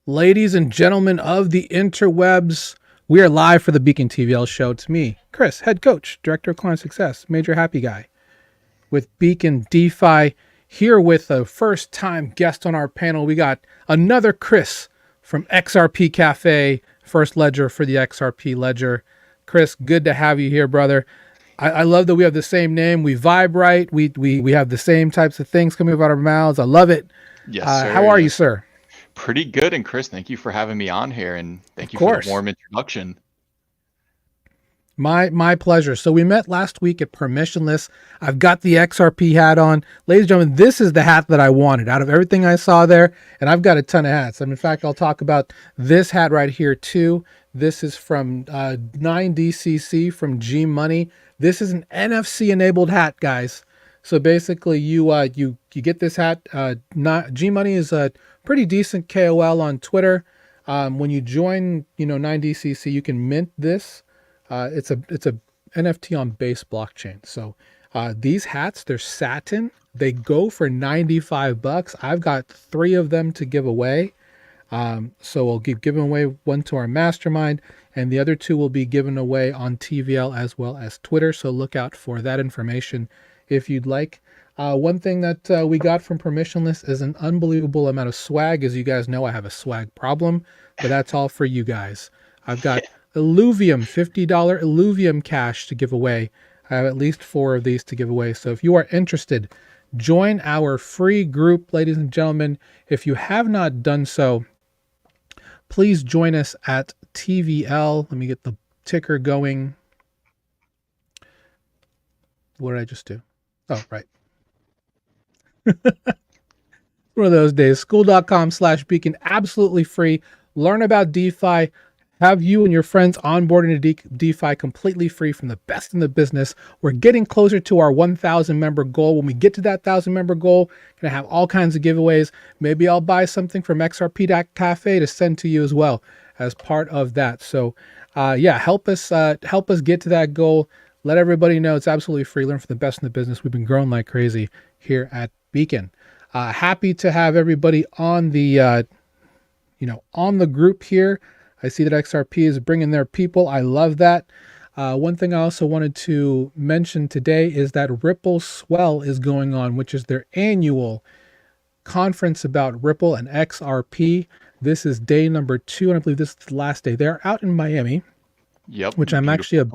Ladies and gentlemen of the interwebs, we are live for the Beacon TVL show. It's me, Chris, head coach, director of client success, major happy guy with Beacon DeFi, here with a first time guest on our panel. We got another Chris from XRP.Cafe, first ledger for the XRP ledger. Chris, good to have you here, brother. I love that we have the same name. We vibe right. We have the same types of things coming out of our mouths. I love it. Yes, sir. How are you, sir? Pretty good. And Chris, thank you for having me on here, and Of thank you for the course. warm introduction. My pleasure. So we met last week at Permissionless. I've got the XRP hat on. Ladies and gentlemen, this is the hat that I wanted out of everything I saw there. And I've got a ton of hats. In fact, I'll talk about this hat right here too. This is from 9DCC from G Money. This is an NFC enabled hat, guys. So basically you get this hat. G Money is a pretty decent KOL on Twitter. When you join, 9DCC, you can mint this. It's a NFT on Base blockchain. So these hats, they're satin. They go for $95. I've got 3 of them to give away. So we'll keep giving away one to our mastermind, and the other 2 will be given away on TVL as well as Twitter. So look out for that information if you'd like. One thing that we got from Permissionless is an unbelievable amount of swag. As you guys know, I have a swag problem, but that's all for you guys. I've got Illuvium, $50 Illuvium cash to give away. I have at least 4 of these to give away. So if you are interested, join our free group, ladies and gentlemen. If you have not done so, please join us at TVL. Let me get the ticker going. What did I just do? Oh, right. One of those days. School.com/beacon, absolutely free. Learn about DeFi. Have you and your friends onboarding to DeFi completely free from the best in the business. We're getting closer to our 1,000 member goal. When we get to that 1,000 member goal, going to have all kinds of giveaways. Maybe I'll buy something from XRP.Cafe to send to you as well as part of that. So help us get to that goal. Let everybody know it's absolutely free. Learn from the best in the business. We've been growing like crazy here at Beacon. Happy to have everybody on the, on the group here. I see that XRP is bringing their people. I love that. One thing I also wanted to mention today is that Ripple Swell is going on, which is their annual conference about Ripple and XRP. This is day number 2, and I believe this is the last day. They're out in Miami. Yep. Which I'm actually a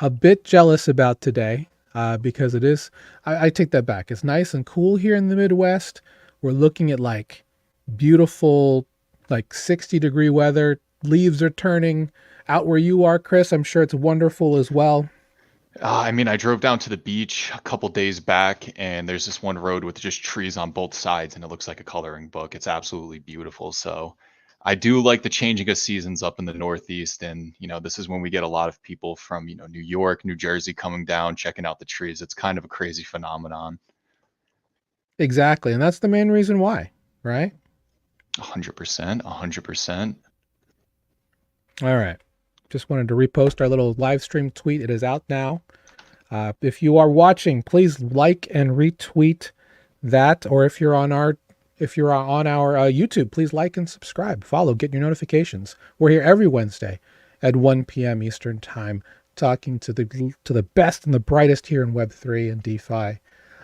bit jealous about today because it is. I take that back. It's nice and cool here in the Midwest. We're looking at like beautiful, like 60-degree weather. Leaves are turning. Out where you are, Chris, I'm sure it's wonderful as well. I drove down to the beach a couple days back, and there's this one road with just trees on both sides, and it looks like a coloring book. It's absolutely beautiful. So I do like the changing of seasons up in the Northeast. And, this is when we get a lot of people from, New York, New Jersey coming down, checking out the trees. It's kind of a crazy phenomenon. Exactly. And that's the main reason why, right? 100%, 100%. All right. Just wanted to repost our little live stream tweet. It is out now. If you are watching, please like and retweet that. Or if you're on our YouTube, please like and subscribe. Follow, get your notifications. We're here every Wednesday at 1 p.m. Eastern time, talking to the best and the brightest here in Web3 and DeFi.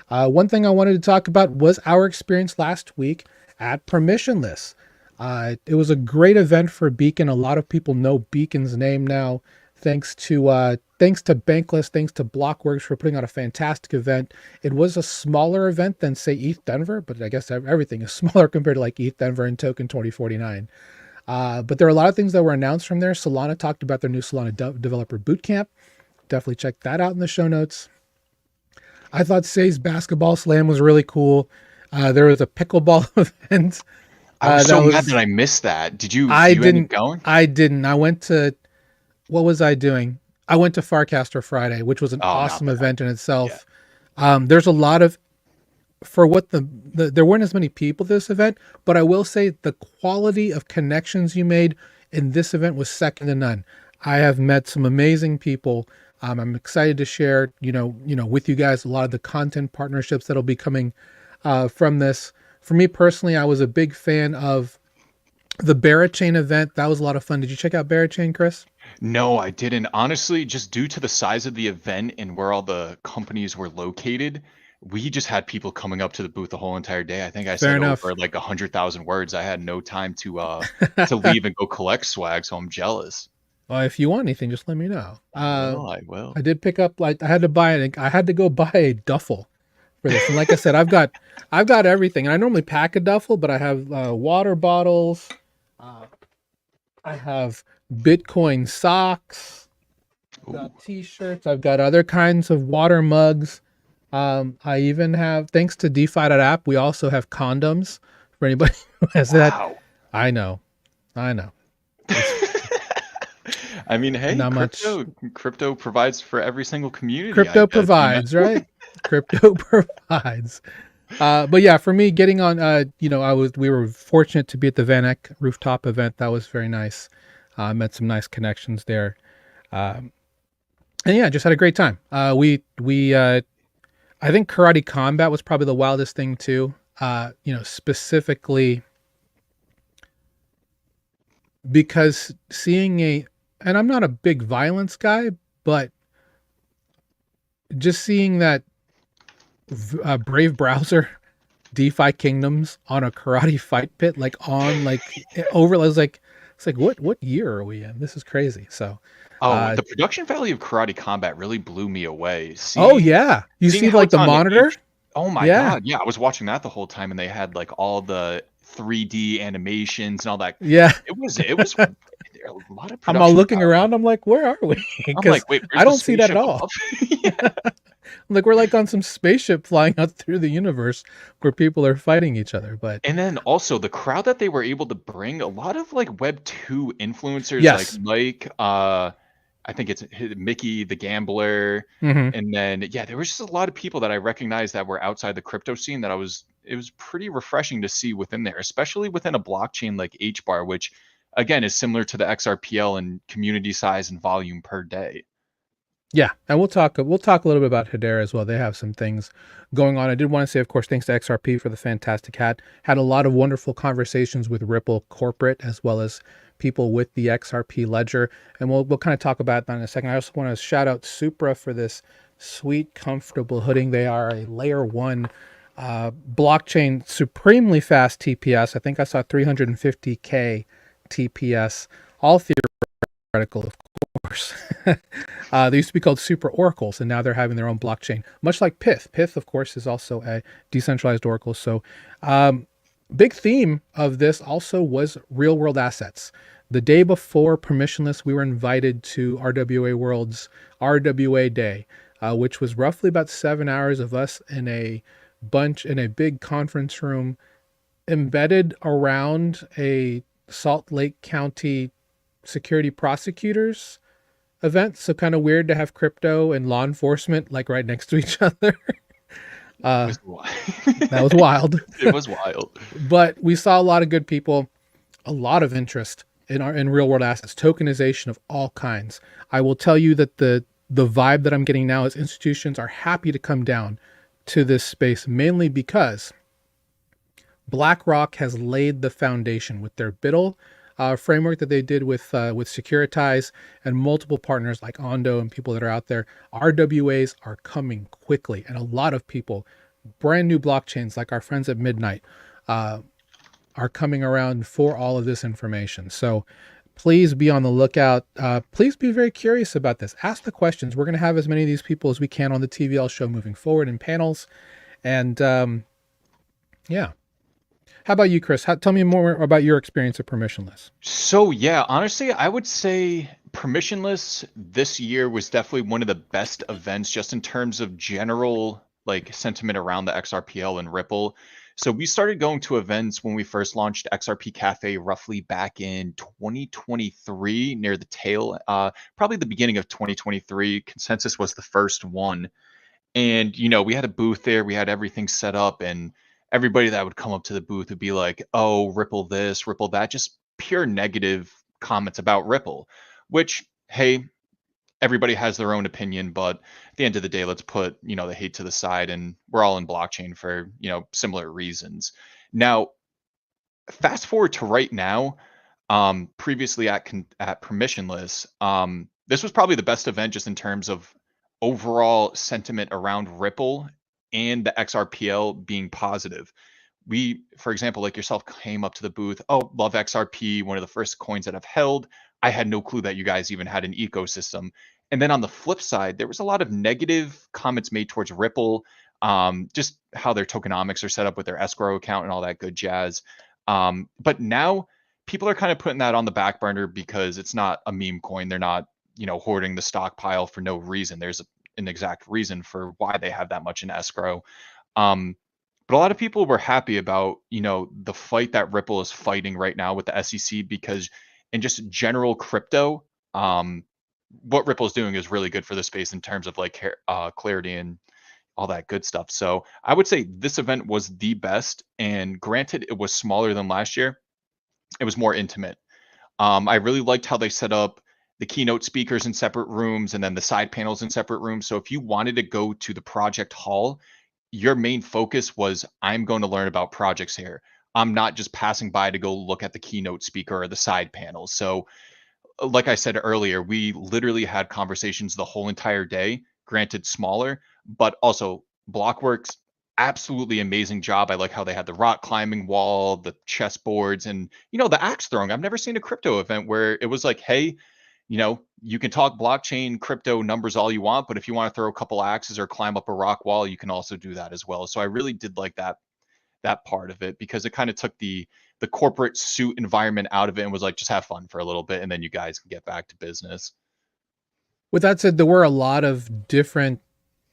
One thing I wanted to talk about was our experience last week at Permissionless. It was a great event for Beacon. A lot of people know Beacon's name now, thanks to Bankless, thanks to Blockworks for putting out a fantastic event. It was a smaller event than, say, ETH Denver, but I guess everything is smaller compared to like ETH Denver and Token 2049. But there are a lot of things that were announced from there. Solana talked about their new Solana Developer Bootcamp. Definitely check that out in the show notes. I thought Say's Basketball Slam was really cool. There was a pickleball event. I was so mad that I missed that. Did you end up going? I didn't. I went to, what was I doing? I went to Farcaster Friday, which was an awesome event in itself. Yeah. There's a lot of, for what there weren't as many people at this event, but I will say the quality of connections you made in this event was second to none. I have met some amazing people. I'm excited to share, with you guys a lot of the content partnerships that'll be coming from this. For me personally, I was a big fan of the Barachain event. That was a lot of fun. Did you check out Barachain, Chris? No, I didn't. Honestly, just due to the size of the event and where all the companies were located, we just had people coming up to the booth the whole entire day. I think I Fair said enough. over like 100,000 words. I had no time to leave and go collect swag, so I'm jealous. Well, if you want anything, just let me know. I will. I will. I did pick up, like, I had to buy it. I had to go buy a duffel for this. And like I said, I've got everything. And I normally pack a duffel, but I have water bottles. Uh, I have Bitcoin socks. I've Ooh. got t-shirts. I've got other kinds of water mugs. I even have, thanks to DeFi.app, we also have condoms for anybody who has that. Wow. I know. I mean, hey, Not much. crypto provides for every single community, I Crypto guess, provides, right? Crypto provides. But yeah, for me, getting on, we were fortunate to be at the Van Eck rooftop event. That was very nice. Met some nice connections there. And yeah, just had a great time. I think Karate Combat was probably the wildest thing too. Specifically because and I'm not a big violence guy, but just seeing that Brave Browser DeFi Kingdoms on a karate fight pit, like on like over, I was like, it's like, what year are we in? This is crazy. So, Oh, uh, the production value of Karate Combat really blew me away. oh Seeing yeah, you seeing see how like it's the on monitor? oh my Yeah, god, yeah, I was watching that the whole time and they had like all the 3D animations and all that. yeah. It was a lot of I'm all production looking value. around. I'm like, where are we? I'm Because like, wait, where's I the don't see that at spaceship all. above? Yeah. Like we're like on some spaceship flying out through the universe where people are fighting each other. But And then also the crowd that they were able to bring, a lot of like Web 2 influencers like yes, Mike, I think it's Mickey the Gambler, hmm and then yeah, there was just a lot of people that I recognized that were outside the crypto scene that it was pretty refreshing to see within there, especially within a blockchain like HBAR, which again is similar to the XRPL in community size and volume per day. yeah. And we'll talk a little bit about Hedera as well. They have some things going on. I did want to say, of course, thanks to XRP for the fantastic hat. Had a lot of wonderful conversations with Ripple corporate as well as people with the XRP ledger, and we'll kind of talk about that in a second. I also want to shout out Supra for this sweet, comfortable hooding. They are a layer one blockchain, supremely fast TPS. I think I saw 350K TPS, all theoretical, of course. They used to be called super oracles, and now they're having their own blockchain, much like Pyth. Pyth, of course, is also a decentralized oracle. So, big theme of this also was real world assets. The day before Permissionless, we were invited to RWA World's RWA Day, which was roughly about 7 hours of us in a big conference room embedded around a Salt Lake County security prosecutors event. So kind of weird to have crypto and law enforcement like right next to each other. It uh, was wild. that was wild. It was wild. But we saw a lot of good people, a lot of interest in real world assets, tokenization of all kinds. I will tell you that the vibe that I'm getting now is institutions are happy to come down to this space, mainly because BlackRock has laid the foundation with their BIDL framework that they did with Securitize and multiple partners like Ondo and people that are out there. RWAs are coming quickly, and a lot of people, brand new blockchains like our friends at Midnight, are coming around for all of this information. So please be on the lookout. Please be very curious about this. Ask the questions. We're going to have as many of these people as we can on the TVL show moving forward in panels. And yeah. How about you, Chris? Tell me more about your experience of Permissionless. So yeah, honestly, I would say Permissionless this year was definitely one of the best events just in terms of general like sentiment around the XRPL and Ripple. So we started going to events when we first launched XRP.Cafe roughly back in 2023 near the tail, probably the beginning of 2023. Consensus was the first one. And, we had a booth there, we had everything set up, and everybody that would come up to the booth would be like, oh, Ripple this, Ripple that, just pure negative comments about Ripple, which, hey, everybody has their own opinion, but at the end of the day, let's put, the hate to the side, and we're all in blockchain for, similar reasons. Now, fast forward to right now, previously at Permissionless, this was probably the best event just in terms of overall sentiment around Ripple and the XRPL being positive. We, for example, like yourself, came up to the booth. Oh, love XRP, one of the first coins that I've held. I had no clue that you guys even had an ecosystem. And then on the flip side, there was a lot of negative comments made towards Ripple, just how their tokenomics are set up with their escrow account and all that good jazz. But now people are kind of putting that on the back burner because it's not a meme coin. They're not, hoarding the stockpile for no reason. There's an exact reason for why they have that much in escrow. But a lot of people were happy about, the fight that Ripple is fighting right now with the SEC, because in just general crypto, what Ripple is doing is really good for the space in terms of like clarity and all that good stuff. So I would say this event was the best. And granted, it was smaller than last year. It was more intimate. I really liked how they set up the keynote speakers in separate rooms and then the side panels in separate rooms. So if you wanted to go to the project hall, your main focus was, I'm going to learn about projects here. I'm not just passing by to go look at the keynote speaker or the side panels. So like I said earlier, we literally had conversations the whole entire day, granted smaller, but also Blockworks, absolutely amazing job. I like how they had the rock climbing wall, the chessboards, and the axe throwing. I've never seen a crypto event where it was like, hey, you can talk blockchain crypto numbers all you want, but if you want to throw a couple axes or climb up a rock wall, you can also do that as well. So I really did like that part of it, because it kind of took the corporate suit environment out of it and was like, just have fun for a little bit and then you guys can get back to business. With that said, there were a lot of different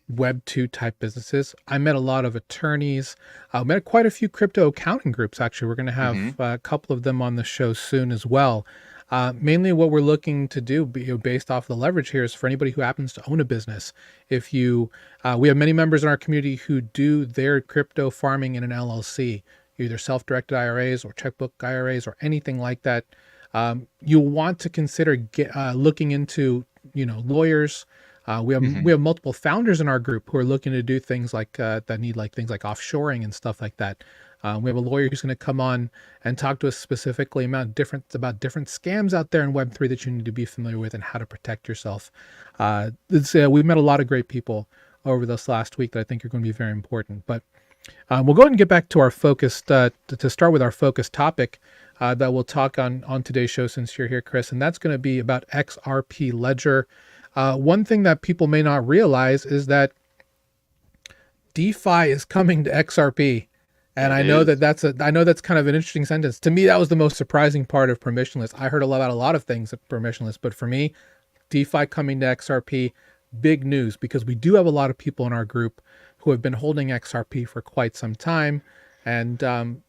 Web 2 type businesses. I met a lot of attorneys. I met quite a few crypto accounting groups. Actually, we're going to have a couple of them on the show soon as well. Mainly what we're looking to do, based off the leverage here, is for anybody who happens to own a business. If you, we have many members in our community who do their crypto farming in an LLC, either self-directed IRAs or checkbook IRAs or anything like that. You'll want to consider looking into, lawyers. We have multiple founders in our group who are looking to do things like that need like things like offshoring and stuff like that. We have a lawyer who's going to come on and talk to us specifically about different scams out there in Web3 that you need to be familiar with and how to protect yourself. We've met a lot of great people over this last week that I think are going to be very important. But we'll go ahead and get back to our focus to start with our focus topic that we'll talk on today's show, since you're here, Chris, and that's going to be about XRP Ledger. One thing that people may not realize is that DeFi is coming to XRP. And I know that's kind of an interesting sentence. To me, that was the most surprising part of Permissionless. I heard about a lot of things at Permissionless, but for me, DeFi coming to XRP, big news, because we do have a lot of people in our group who have been holding XRP for quite some time. And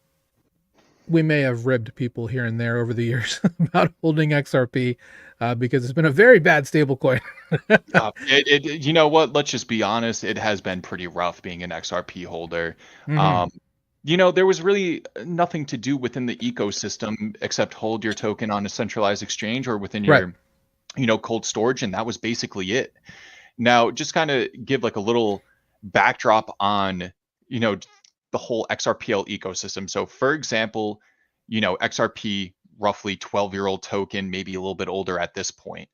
we may have ribbed people here and there over the years about holding XRP because it's been a very bad stablecoin. You know what? Let's just be honest. It has been pretty rough being an XRP holder. There was really nothing to do within the ecosystem except hold your token on a centralized exchange or within your, cold storage. And that was basically it. Now, just kind of give like a little backdrop on, the whole XRPL ecosystem. So for example, XRP, roughly 12-year-old token, maybe a little bit older at this point.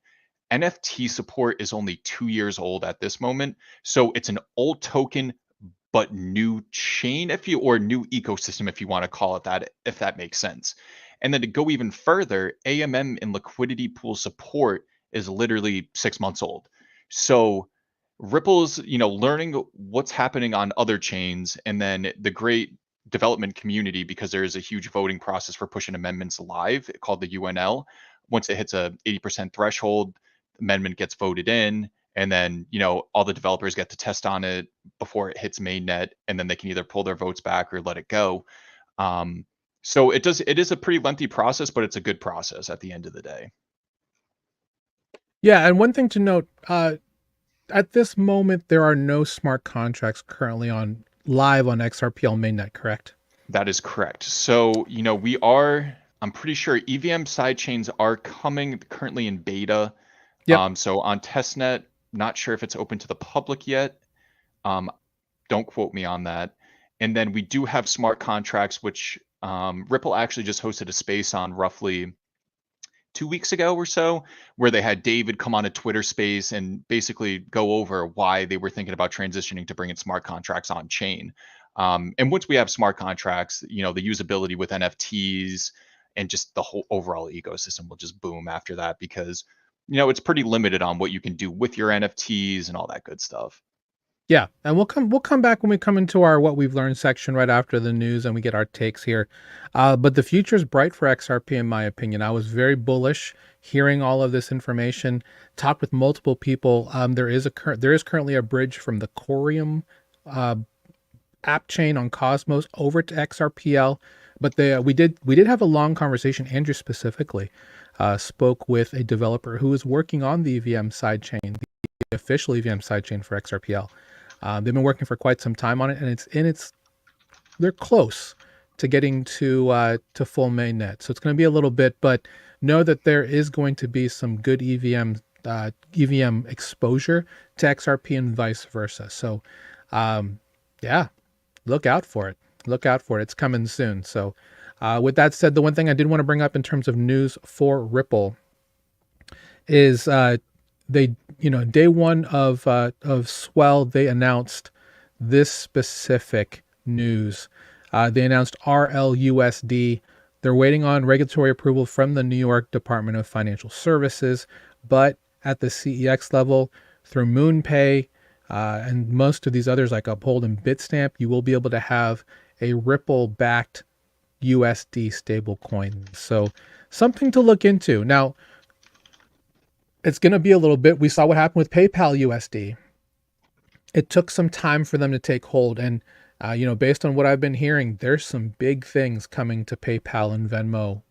NFT support is only 2 years old at this moment. So it's an old token, but new chain, or new ecosystem, if you want to call it that, if that makes sense. And then to go even further, AMM and liquidity pool support is literally 6 months old. So Ripple's, learning what's happening on other chains, and then the great development community, because there is a huge voting process for pushing amendments live called the UNL. Once it hits a 80% threshold, amendment gets voted in, and then all the developers get to test on it before it hits mainnet, and then they can either pull their votes back or let it go. So it is a pretty lengthy process, but it's a good process at the end of the day. Yeah, and one thing to note, at this moment, there are no smart contracts currently live on XRPL mainnet, correct? That is correct. So, I'm pretty sure EVM sidechains are coming currently in beta. Yep. So on testnet, not sure if it's open to the public yet. Um, don't quote me on that. And then we do have smart contracts, which Ripple actually just hosted a space on roughly 2 weeks ago or so, where they had David come on a Twitter space and basically go over why they were thinking about transitioning to bringing smart contracts on chain. And once we have smart contracts, the usability with NFTs and just the whole overall ecosystem will just boom after that, because it's pretty limited on what you can do with your NFTs and all that good stuff. Yeah, and we'll come back when we come into our what we've learned section right after the news and we get our takes here. But the future is bright for XRP, in my opinion. I was very bullish hearing all of this information. Talked with multiple people. There is currently a bridge from the Corium uh, app chain on Cosmos over to XRPL. But we did have a long conversation. Andrew specifically spoke with a developer who is working on the EVM sidechain, the official EVM sidechain for XRPL. They've been working for quite some time on it, and they're close to getting to full mainnet. So it's going to be a little bit, but know that there is going to be some good EVM exposure to XRP and vice versa. So yeah, look out for it. Look out for it. It's coming soon. So with that said, the one thing I did want to bring up in terms of news for Ripple is they, day one of Swell, they announced this specific news. They announced RLUSD. They're waiting on regulatory approval from the New York Department of Financial Services, but at the CEX level, through MoonPay and most of these others like Uphold and Bitstamp, you will be able to have a Ripple-backed USD stablecoin. So something to look into. Now, it's going to be a little bit. We saw what happened with PayPal USD. It took some time for them to take hold. And, based on what I've been hearing, there's some big things coming to PayPal and Venmo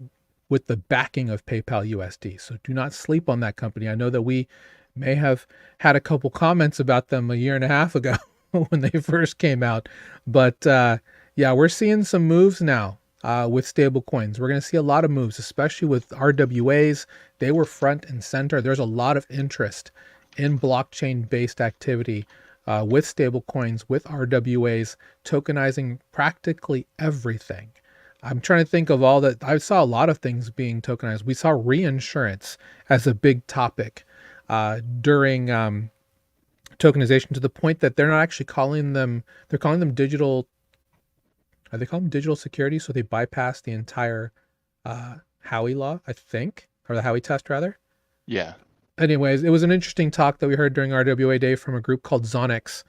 with the backing of PayPal USD. So do not sleep on that company. I know that we may have had a couple comments about them a year and a half ago when they first came out. But yeah, we're seeing some moves now. With stable coins, we're going to see a lot of moves, especially with RWAs. They were front and center. There's a lot of interest in blockchain-based activity with stable coins, with RWAs, tokenizing practically everything. I'm trying to think of all that. I saw a lot of things being tokenized. We saw reinsurance as a big topic during tokenization, to the point that they're not actually calling them. They're calling them digital. They call them digital securities, so they bypass the entire Howey law, I think, or the Howey test, rather. Yeah. Anyways, it was an interesting talk that we heard during RWA Day from a group called Zonix.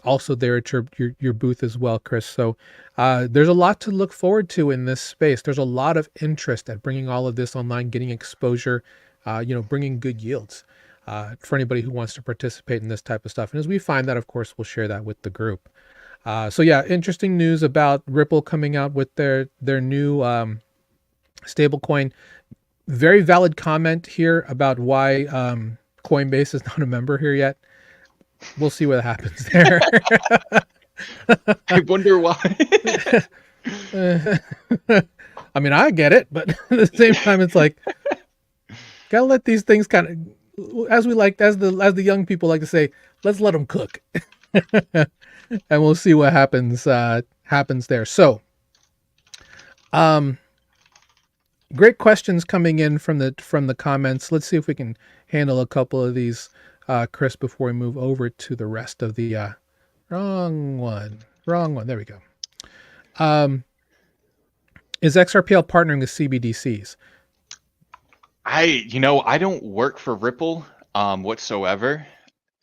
Also there at your booth as well, Chris. So there's a lot to look forward to in this space. There's a lot of interest at bringing all of this online, getting exposure, bringing good yields for anybody who wants to participate in this type of stuff. And as we find that, of course, we'll share that with the group. So yeah, interesting news about Ripple coming out with their new stablecoin. Very valid comment here about why Coinbase is not a member here yet. We'll see what happens there. I wonder why. I mean, I get it, but at the same time, it's like, gotta let these things kind of, as the young people like to say, let's let them cook. And we'll see what happens there. So, great questions coming in from the comments. Let's see if we can handle a couple of these, Chris, before we move over to the rest of the wrong one. There we go. Is XRPL partnering with CBDCs? I don't work for Ripple whatsoever,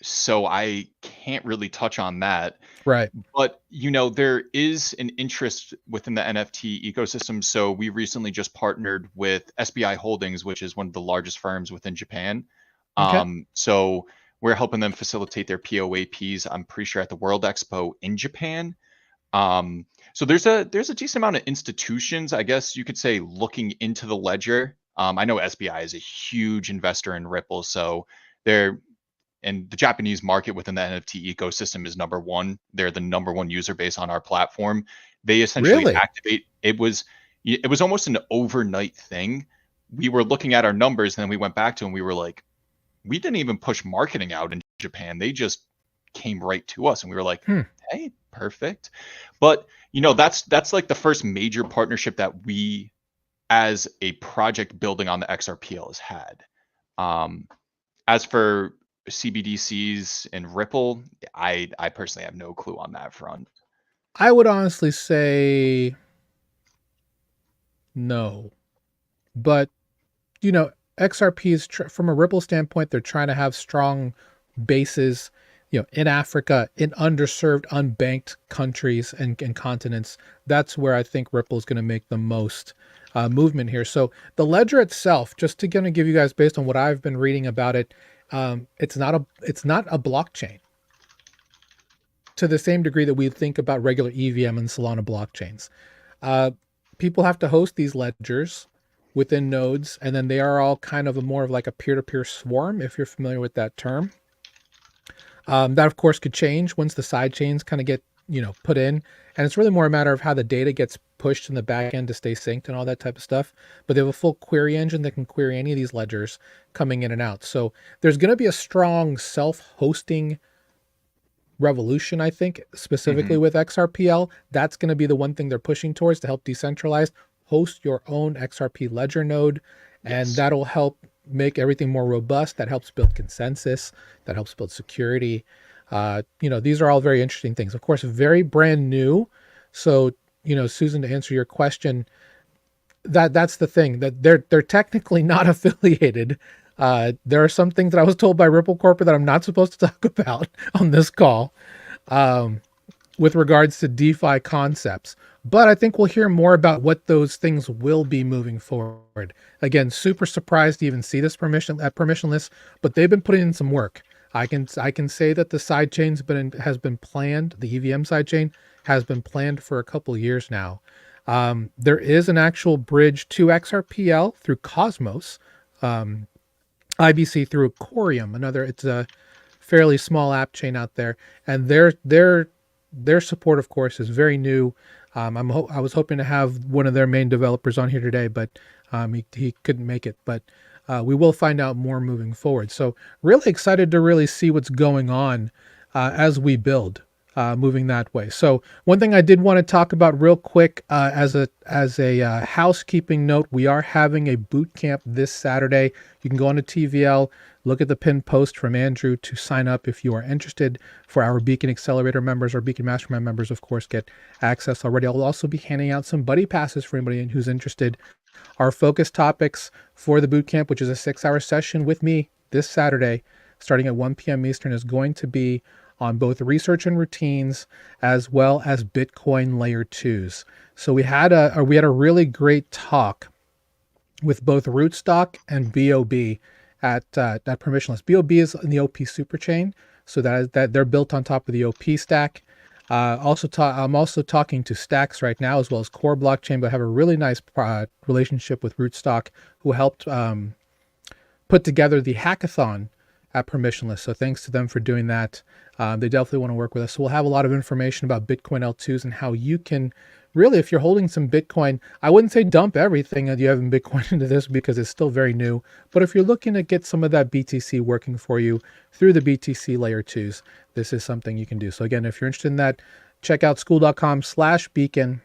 so I can't really touch on that. Right. But there is an interest within the NFT ecosystem. So we recently just partnered with SBI Holdings, which is one of the largest firms within Japan. Okay. So we're helping them facilitate their POAPs, I'm pretty sure, at the World Expo in Japan. So there's a decent amount of institutions, I guess you could say, looking into the ledger. I know SBI is a huge investor in Ripple, so and the Japanese market within the NFT ecosystem is number one. They're the number one user base on our platform. They essentially Really? activate. It was almost an overnight thing. We were looking at our numbers, and then we went back to them. We were like, we didn't even push marketing out in Japan. They just came right to us, and we were like, hey, perfect. But that's like the first major partnership that we as a project building on the XRPL has had. As for CBDCs and Ripple, I personally have no clue on that front. I would honestly say no, but XRP is from a Ripple standpoint, they're trying to have strong bases, in Africa, in underserved, unbanked countries and continents. That's where I think Ripple is going to make the most movement here. So the ledger itself, just to kind of give you guys, based on what I've been reading about it, it's not a blockchain to the same degree that we think about regular EVM and Solana blockchains. People have to host these ledgers within nodes, and then they are all kind of more of like a peer-to-peer swarm, if you're familiar with that term. That of course could change once the sidechains kind of get put in, and it's really more a matter of how the data gets pushed in the back end to stay synced and all that type of stuff. But they have a full query engine that can query any of these ledgers coming in and out. So there's going to be a strong self-hosting revolution, I think, specifically with XRPL. That's going to be the one thing they're pushing towards, to help decentralize. Host your own XRP ledger node, and that'll help make everything more robust. That helps build consensus, that helps build security. These are all very interesting things. Of course, very brand new. So, Susan, to answer your question, that's the thing, that they're technically not affiliated. There are some things that I was told by Ripple Corporate that I'm not supposed to talk about on this call with regards to DeFi concepts. But I think we'll hear more about what those things will be moving forward. Again, super surprised to even see this permissionless, but they've been putting in some work. I can say that the sidechain has been planned. The EVM sidechain has been planned for a couple of years now. There is an actual bridge to XRPL through Cosmos, IBC through Corium. It's a fairly small app chain out there, and their support, of course, is very new. I was hoping to have one of their main developers on here today, but he couldn't make it. But we will find out more moving forward. So really excited to really see what's going on as we build, moving that way. So one thing I did want to talk about real quick as a housekeeping note, we are having a boot camp this Saturday. You can go on to TVL, look at the pinned post from Andrew to sign up if you are interested. For our Beacon Accelerator members, our Beacon Mastermind members, of course, get access already. I'll also be handing out some buddy passes for anybody who's interested. Our focus topics for the bootcamp, which is a 6-hour session with me this Saturday, starting at 1 p.m. Eastern, is going to be on both research and routines, as well as Bitcoin layer 2s. So we had a really great talk with both Rootstock and BOB at Permissionless. BOB is in the OP superchain, so that they're built on top of the OP stack. I'm also talking to Stacks right now, as well as Core Blockchain, but have a really nice relationship with Rootstock, who helped put together the hackathon at Permissionless. So thanks to them for doing that. They definitely want to work with us. So we'll have a lot of information about Bitcoin L2s and how you can really, if you're holding some Bitcoin, I wouldn't say dump everything that you have in Bitcoin into this, because it's still very new. But if you're looking to get some of that BTC working for you through the BTC layer 2s, this is something you can do. So again, if you're interested in that, check out school.com/beacon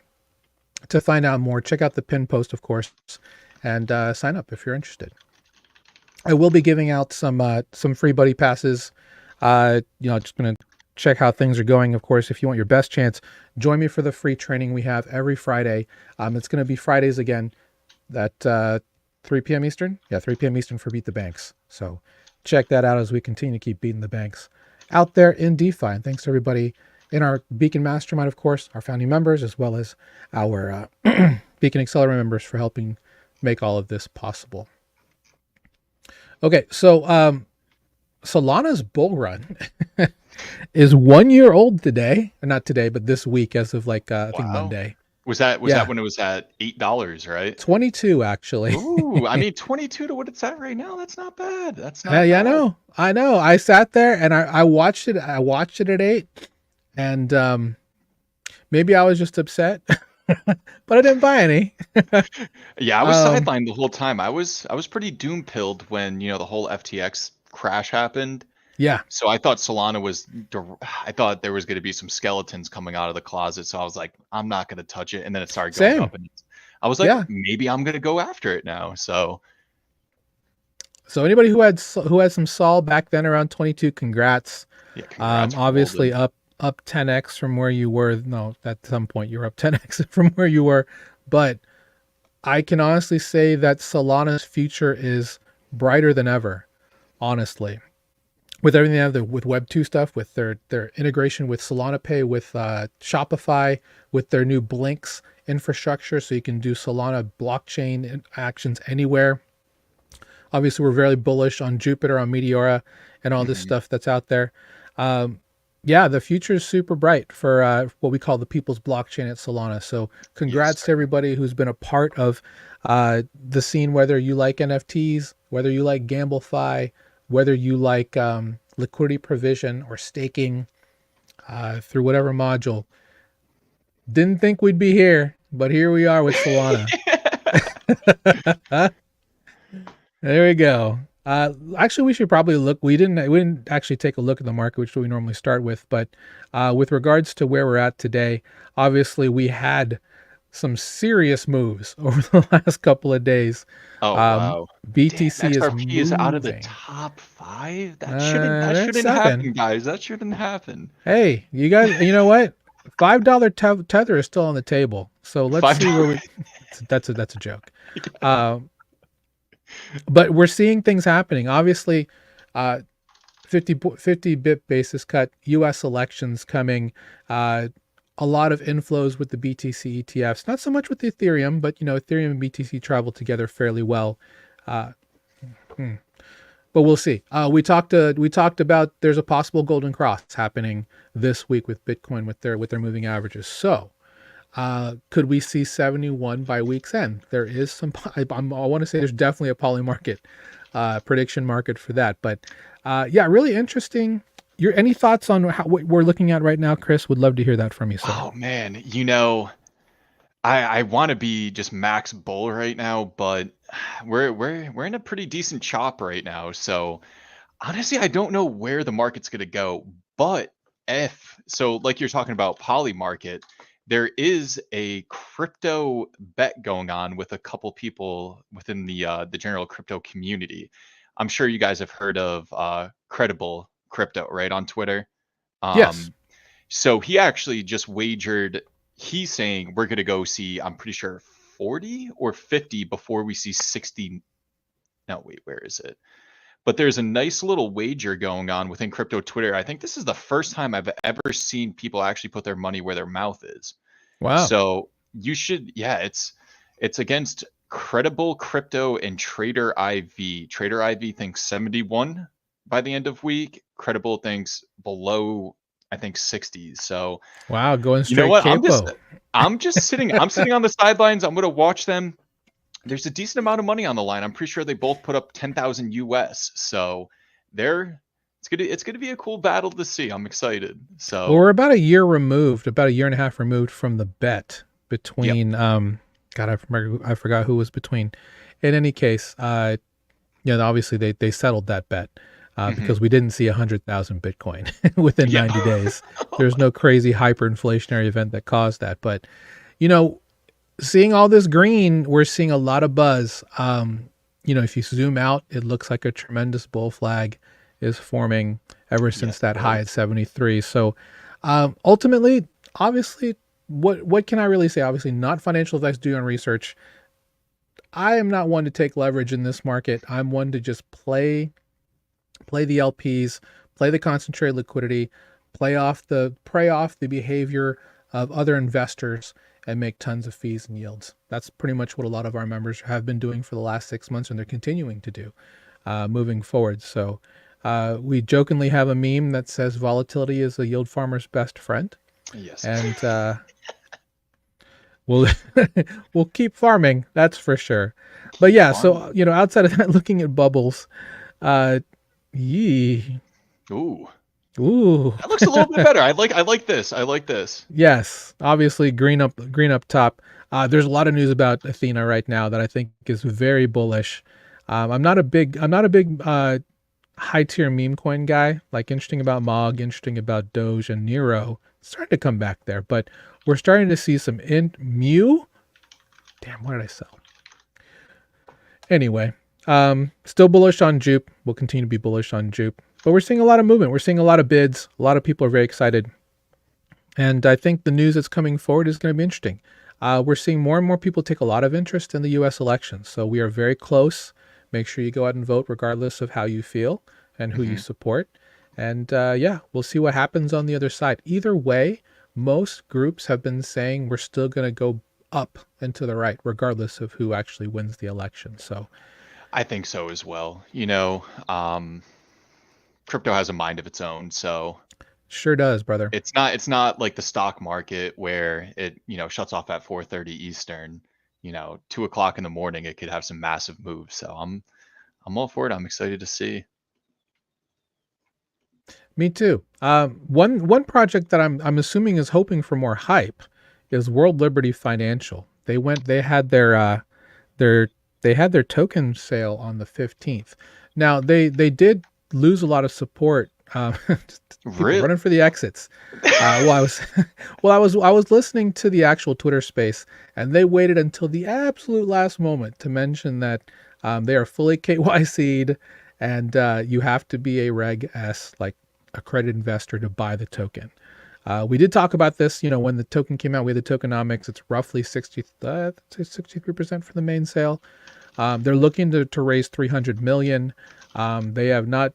to find out more. Check out the pinned post, of course, and sign up if you're interested. I will be giving out some free buddy passes. Just going to check how things are going. Of course, if you want your best chance, join me for the free training we have every Friday. It's going to be Fridays again at 3 p.m. Eastern. Yeah, 3 p.m. Eastern for Beat the Banks. So check that out as we continue to keep beating the banks out there in DeFi. And thanks to everybody in our Beacon Mastermind, of course, our founding members, as well as our Beacon Accelerator members for helping make all of this possible. Okay, so Solana's bull run is 1 year old today. Not today, but this week, as of I think Monday. Was that when it was at $8, right? 22, actually. Ooh, I mean, 22 to what it's at right now, that's not bad. That's not bad. Yeah, I know. I sat there and I watched it. I watched it at 8, and maybe I was just upset, but I didn't buy any. Yeah, I was sidelined the whole time. I was pretty doom pilled when the whole FTX crash happened. Yeah, So I thought Solana was, I thought there was going to be some skeletons coming out of the closet. So I was like, I'm not going to touch it. And then it started going same. up, and I was like, Yeah. maybe I'm going to go after it now. So So anybody who had some Sol back then around 22, congrats. yeah, congrats for Obviously holding. up 10x from where you were. No, at some point you were up 10x from where you were, but I can honestly say that Solana's future is brighter than ever. Honestly, with everything they have with Web 2 stuff, with their integration with Solana Pay, with Shopify, with their new Blinks infrastructure, so you can do Solana blockchain actions anywhere. Obviously, we're very bullish on Jupiter, on Meteora, and all this Mhm. stuff that's out there. Yeah, the future is super bright for what we call the people's blockchain at Solana. So Yes, congrats to sir. everybody who's been a part of the scene, whether you like NFTs, whether you like GambleFi, whether you like liquidity provision or staking through whatever module. Didn't think we'd be here, but here we are with Solana. There we go. Actually, we should probably look. We didn't actually take a look at the market, which we normally start with. But with regards to where we're at today, obviously we had some serious moves over the last couple of days. Oh wow. Damn, BTC is XRP is out of the moving. top 5. That They're at shouldn't 7. happen, guys. That shouldn't happen. Hey, you guys. You know what? $5 tether is still on the table. So let's Five see where dollars. we. That's a joke. But we're seeing things happening. Obviously, uh, 50 bip basis cut, US elections coming, a lot of inflows with the BTC ETFs, not so much with the Ethereum, but Ethereum and BTC travel together fairly well. Uh, but we'll see. We talked about there's a possible golden cross happening this week with Bitcoin with their moving averages. So could we see 71 by week's end? There is some, I want to say there's definitely a poly market prediction market for that. But yeah, really interesting. Any thoughts on what we're looking at right now, Chris? Would love to hear that from you, sir. Oh man, I want to be just max bull right now, but we're in a pretty decent chop right now. So honestly, I don't know where the market's gonna go. But if so, like you're talking about poly market, there is a crypto bet going on with a couple people within the general crypto community. I'm sure you guys have heard of Credible Crypto, right, on Twitter. Yes. Um, so he actually just wagered. He's saying we're gonna go see, I'm pretty sure, 40 or 50 before we see 60. No, wait, where is it? But there's a nice little wager going on within crypto Twitter. I think this is the first time I've ever seen people actually put their money where their mouth is. Wow. So you should, yeah, it's against Credible Crypto and Trader IV. Trader IV thinks 71 by the end of week. Credible thinks below, I think, 60s. So Wow. Going you know straight what? capo. I'm sitting on the sidelines. I'm gonna watch them. There's a decent amount of money on the line. I'm pretty sure they both put up 10,000 US. So they're it's gonna be a cool battle to see. I'm excited. Well, So we're about a year about a year and a half removed from the bet yep. between God, I forgot who was between. In any case, obviously they settled that bet Mhm. because we didn't see 100,000 Bitcoin within Yeah. 90 days. There's no crazy hyperinflationary event that caused that. But you know, seeing all this green, we're seeing a lot of buzz. If you zoom out, it looks like a tremendous bull flag is forming ever since Yes, that it high does. at 73. So ultimately, obviously, what can I really say? Obviously, not financial advice, do your own research. I am not one to take leverage in this market. I'm one to just play the LPs, play the concentrated liquidity, prey off the behavior of other investors and make tons of fees and yields. That's pretty much what a lot of our members have been doing for the last 6 months, and they're continuing to do moving forward. So we jokingly have a meme that says volatility is a yield farmer's best friend, Yes. and we'll we'll keep farming, that's for sure. But Keep yeah, farming. so outside of that, looking at bubbles, uh, yee, Ooh. ooh. That looks a little bit better. I like this. I like this. Yes, obviously green up top. There's a lot of news about Athena right now that I think is very bullish. I'm not a big high tier meme coin guy, like interesting about Mog, interesting about Doge and Nero, starting to come back there. But we're starting to see some Mew. Damn, what did I sell? Anyway, still bullish on Jupe. We'll continue to be bullish on Jupe. But we're seeing a lot of movement. We're seeing a lot of bids. A lot of people are very excited. And I think the news that's coming forward is going to be interesting. We're seeing more and more people take a lot of interest in the U.S. elections. So we are very close. Make sure you go out and vote regardless of how you feel and who you support. And yeah, we'll see what happens on the other side. Either way, most groups have been saying we're still going to go up and to the right, regardless of who actually wins the election. So I think so as well. Crypto has a mind of its own, so sure does, brother. it's not like the stock market where it shuts off at 4:30 Eastern. 2 o'clock in the morning, it could have some massive moves. So I'm all for it. I'm excited to see. Me too. One project that I'm assuming is hoping for more hype is World Liberty Financial. They had their they had their token sale on the 15th. Now they did lose a lot of support. People Really? running for the exits. Well, I was I was listening to the actual Twitter space, and they waited until the absolute last moment to mention that they are fully KYC'd, and you have to be a Reg S, like accredited investor, to buy the token. We did talk about this, when the token came out. We had the tokenomics. It's roughly 63% for the main sale. They're looking to raise 300 million. They have not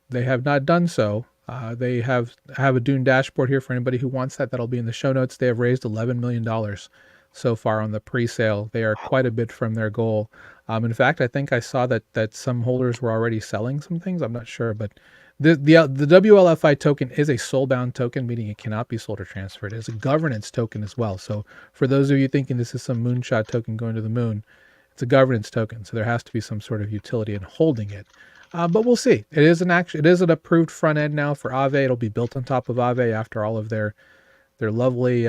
done so. They have a Dune dashboard here for anybody who wants that. That'll be in the show notes. They have raised $11 million so far on the pre-sale. They are quite a bit from their goal. In fact, I think I saw that some holders were already selling some things. I'm not sure, but the WLFI token is a soul-bound token, meaning it cannot be sold or transferred. It is a governance token as well. So for those of you thinking this is some moonshot token going to the moon, it's a governance token. So there has to be some sort of utility in holding it. But we'll see. It is an approved front end now for Aave. It'll be built on top of Aave after all of their lovely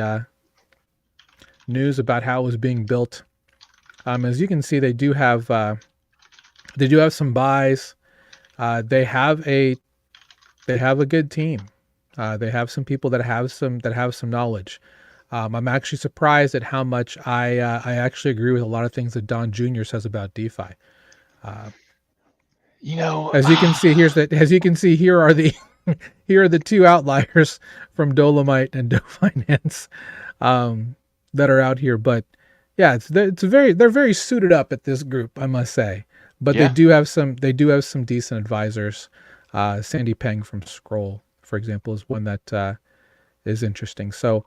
news about how it was being built. As you can see, they do have some buys. They have a good team. They have some people that have some knowledge. I'm actually surprised at how much I actually agree with a lot of things that Don Jr. says about DeFi. As you can see, here are the here are the two outliers from Dolomite and DoFinance that are out here. But yeah, they're very suited up at this group, I must say. But Yeah. they do have some decent advisors. Sandy Peng from Scroll, for example, is one that is interesting. So,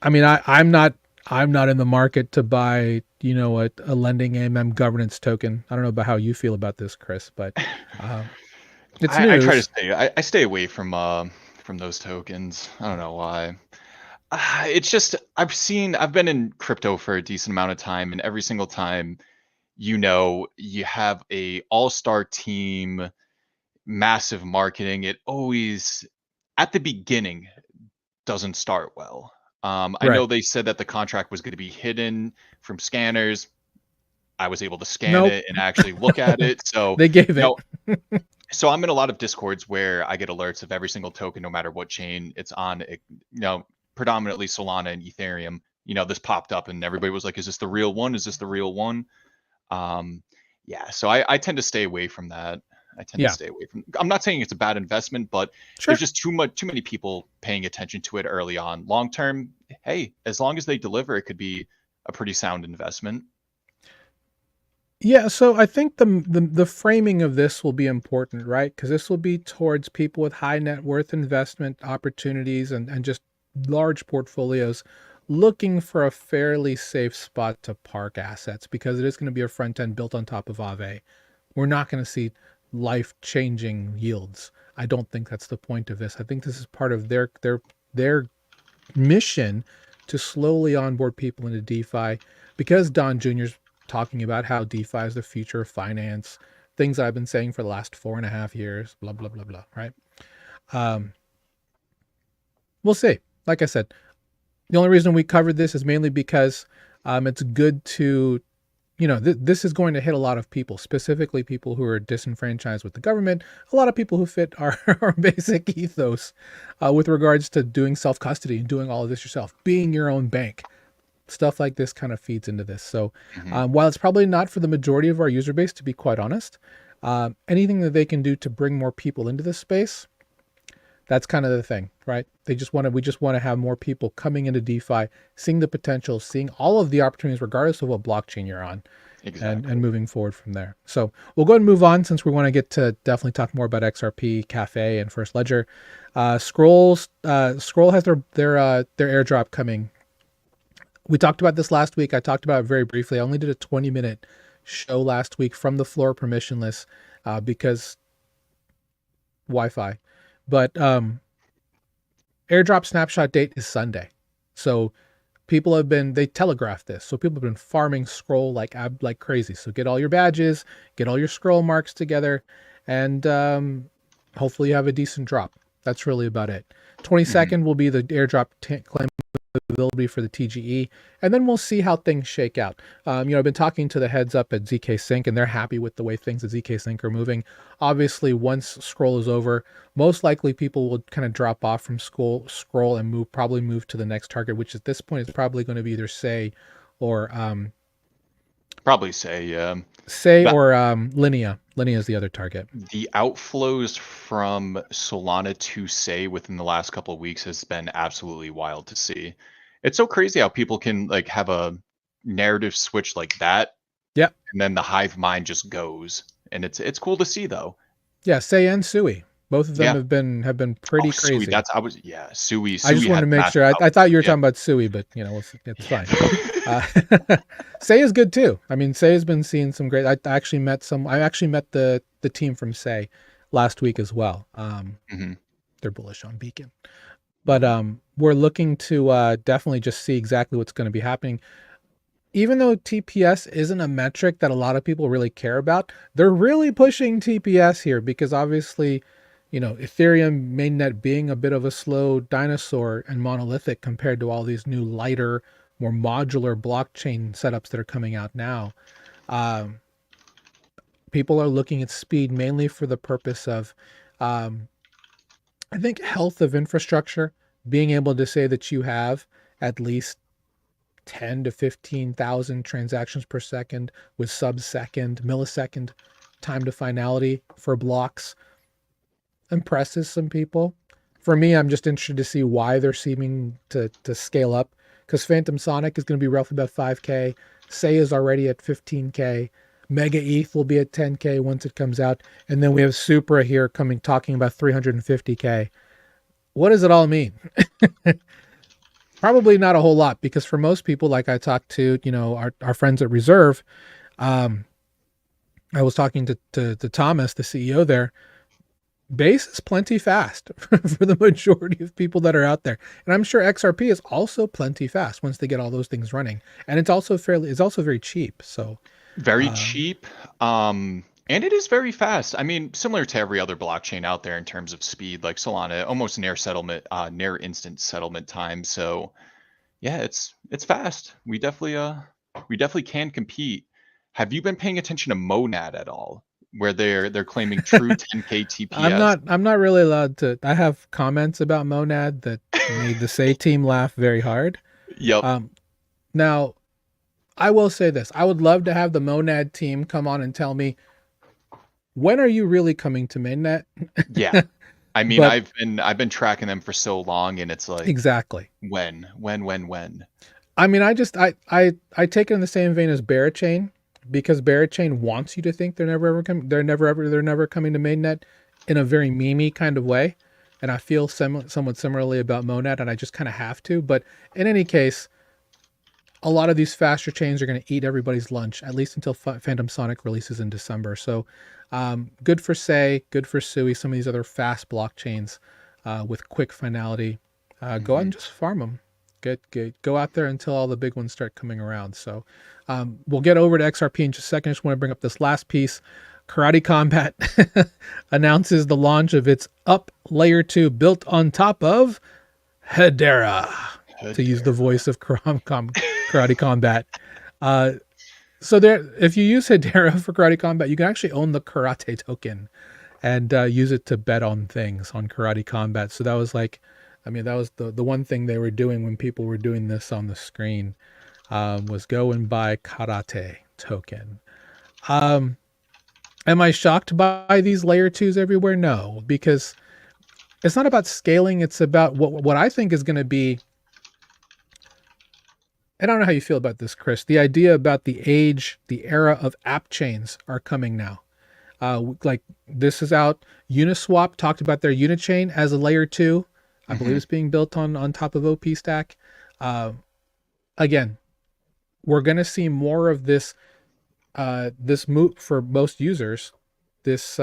I mean, I'm not in the market to buy, a lending AMM governance token. I don't know about how you feel about this, Chris, but it's I try to news. stay. I stay away from those tokens. I don't know why. It's just I've been in crypto for a decent amount of time, and every single time, you have a all-star team, massive marketing. It always, at the beginning, doesn't start well. I know Right. they said that the contract was going to be hidden from scanners. I was able to scan Nope. it and actually look at it. So, They gave you it. know, so I'm in a lot of discords where I get alerts of every single token, no matter what chain it's on. Predominantly Solana and Ethereum. This popped up and everybody was like, "Is this the real one? Is this the real one?" Um, yeah. So I tend to stay away from that. I tend to Yeah. stay away from. I'm not saying it's a bad investment, but there's Sure. just too many people paying attention to it early on. Long term, hey, as long as they deliver, it could be a pretty sound investment. Yeah, so I think the framing of this will be important, right? Because this will be towards people with high net worth investment opportunities and just large portfolios looking for a fairly safe spot to park assets, because it is going to be a front end built on top of Aave. We're not going to see life-changing yields. I don't think that's the point of this. I think this is part of their mission to slowly onboard people into DeFi, because Don Jr.'s talking about how DeFi is the future of finance, things I've been saying for the last 4.5 years, blah, blah, blah, blah, right? Um, we'll see. Like I said, the only reason we covered this is mainly because it's good to this is going to hit a lot of people, specifically people who are disenfranchised with the government, a lot of people who fit our, our basic ethos with regards to doing self-custody and doing all of this yourself, being your own bank. Stuff like this kind of feeds into this. So while it's probably not for the majority of our user base, to be quite honest, anything that they can do to bring more people into this space, that's kind of the thing, right? We just want to have more people coming into DeFi, seeing the potential, seeing all of the opportunities, regardless of what blockchain you're on, and moving forward from there. So we'll go ahead and move on, since we want to get to definitely talk more about XRP.Cafe and First Ledger. Scroll has their airdrop coming. We talked about this last week. I talked about it very briefly. I only did a 20-minute show last week from the floor, permissionless, because Wi-Fi. But airdrop snapshot date is Sunday. So people they telegraphed this. So people have been farming Scroll like crazy. So get all your badges, get all your Scroll marks together, and hopefully you have a decent drop. That's really about it. 22nd will be the airdrop claim availability for the TGE, and then we'll see how things shake out. I've been talking to the heads up at ZK Sync, and they're happy with the way things at ZK Sync are moving. Obviously, once Scroll is over, most likely people will kind of drop off from Scroll and probably move to the next target, which at this point is probably going to be either Say or probably Say, yeah. Say or Linea. Linea is the other target. The outflows from Solana to Say within the last couple of weeks has been absolutely wild to see. It's so crazy how people can like have a narrative switch like that. Yeah. And then the hive mind just goes. And it's cool to see though. Yeah, Say and Sui. Both of them have been pretty crazy. Sui. Sui I just wanted to make sure. I thought you were talking about Sui, but it's fine. Say is good too. I mean, Say has been seeing some great. I actually met the team from Say last week as well. They're bullish on Beacon, but we're looking to definitely just see exactly what's going to be happening. Even though TPS isn't a metric that a lot of people really care about, they're really pushing TPS here because obviously, Ethereum mainnet being a bit of a slow dinosaur and monolithic compared to all these new lighter, more modular blockchain setups that are coming out now. People are looking at speed mainly for the purpose of, I think, health of infrastructure, being able to say that you have at least 10 to 15,000 transactions per second with millisecond time to finality for blocks impresses some people. For me, I'm just interested to see why they're seeming to scale up, because Phantom Sonic is going to be roughly about 5K. Say is already at 15K. Mega ETH will be at 10K once it comes out. And then we have Supra here talking about 350K. What does it all mean? Probably not a whole lot, because for most people, like I talked to, our friends at Reserve, I was talking to Thomas, the CEO there. Base is plenty fast for the majority of people that are out there. And I'm sure XRP is also plenty fast once they get all those things running. And it's also very cheap. So very cheap. And it is very fast. I mean, similar to every other blockchain out there in terms of speed, like Solana, almost near instant settlement time. So yeah, it's fast. We definitely can compete. Have you been paying attention to Monad at all, where they're claiming true 10K TPS? I'm not really allowed to. I have comments about Monad that made the Say team laugh very hard. Yep. Now, I will say this. I would love to have the Monad team come on and tell me, when are you really coming to mainnet? Yeah. I mean, I've been tracking them for so long, and it's like, exactly. When? I mean, I take it in the same vein as Barachain, because Barachain wants you to think they're never coming to mainnet in a very memey kind of way. And I feel somewhat similarly about Monad, and I just kind of have to. But in any case, a lot of these faster chains are going to eat everybody's lunch, at least until Phantom Sonic releases in December. So good for Say, good for Sui, some of these other fast blockchains with quick finality. Go out and just farm them. Go out there until all the big ones start coming around. So we'll get over to XRP in just a second. I just want to bring up this last piece. Karate Combat announces the launch of its Up Layer 2 built on top of Hedera, to use the voice of Karate Combat. So there, if you use Hedera for Karate Combat, you can actually own the Karate token and use it to bet on things on Karate Combat. So that was like, I mean, that was the one thing they were doing when people were doing this on the screen, was go and buy Karate token. Um, am I shocked by these layer twos everywhere? No, because it's not about scaling. It's about what I think is going to be. I don't know how you feel about this, Chris. The idea about the era of app chains are coming now. Like this is out. Uniswap talked about their Unichain as a layer two. I believe Hmm. it's being built on top of OP Stack. Uh, Again, we're going to see more of this move for most users, this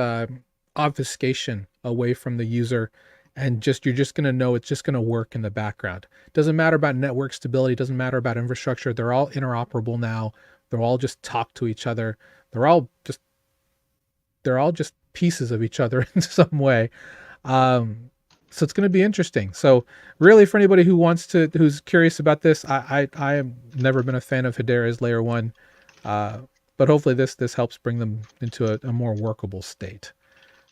obfuscation away from the user, and just you're just going to know it's just going to work in the background. Doesn't matter about network stability, doesn't matter about infrastructure. They're all interoperable now. They're all just talk to each other. They're all just they're all just pieces of each other in some way. Um, so it's going to be interesting. So really, for anybody who's curious about this, I have never been a fan of Hedera's layer one, uh, but hopefully this helps bring them into a more workable state.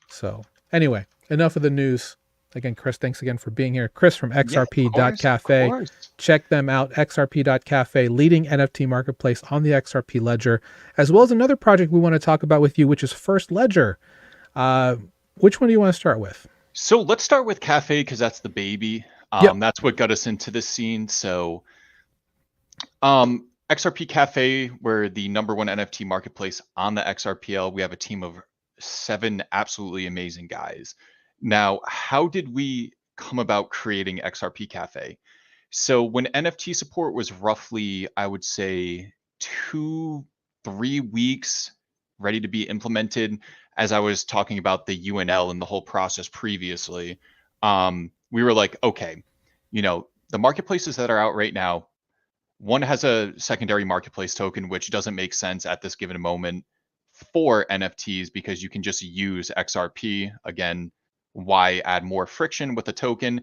So anyway, enough of the news. Again, Chris, thanks again for being here. Chris from Yeah, of course, of XRP.Cafe. course. Check them out, XRP.Cafe, leading NFT marketplace on the XRP ledger, as well as another project we want to talk about with you, which is First Ledger. Uh, which one do you want to start with? So let's start with Cafe because that's the baby. Yep. That's what got us into this scene. So XRP Cafe, we're the number one NFT marketplace on the XRPL. We have a team of 7 absolutely amazing guys. Now, how did we come about creating XRP Cafe? So when NFT support was roughly, I would say, 2, 3 weeks ready to be implemented, as I was talking about the UNL and the whole process previously, we were like, okay, the marketplaces that are out right now, one has a secondary marketplace token, which doesn't make sense at this given moment for NFTs because you can just use XRP. Again, why add more friction with a token?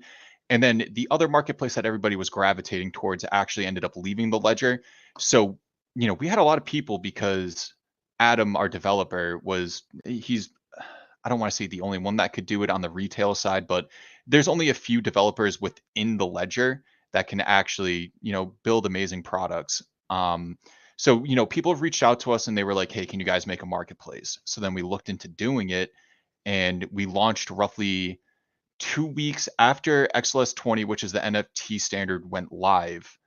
And then the other marketplace that everybody was gravitating towards actually ended up leaving the ledger. So, we had a lot of people because Adam, our developer, he's, I don't want to say the only one that could do it on the retail side, but there's only a few developers within the ledger that can actually, build amazing products. So, people have reached out to us and they were like, hey, can you guys make a marketplace? So then we looked into doing it and we launched roughly 2 weeks after XLS 20, which is the NFT standard, went live.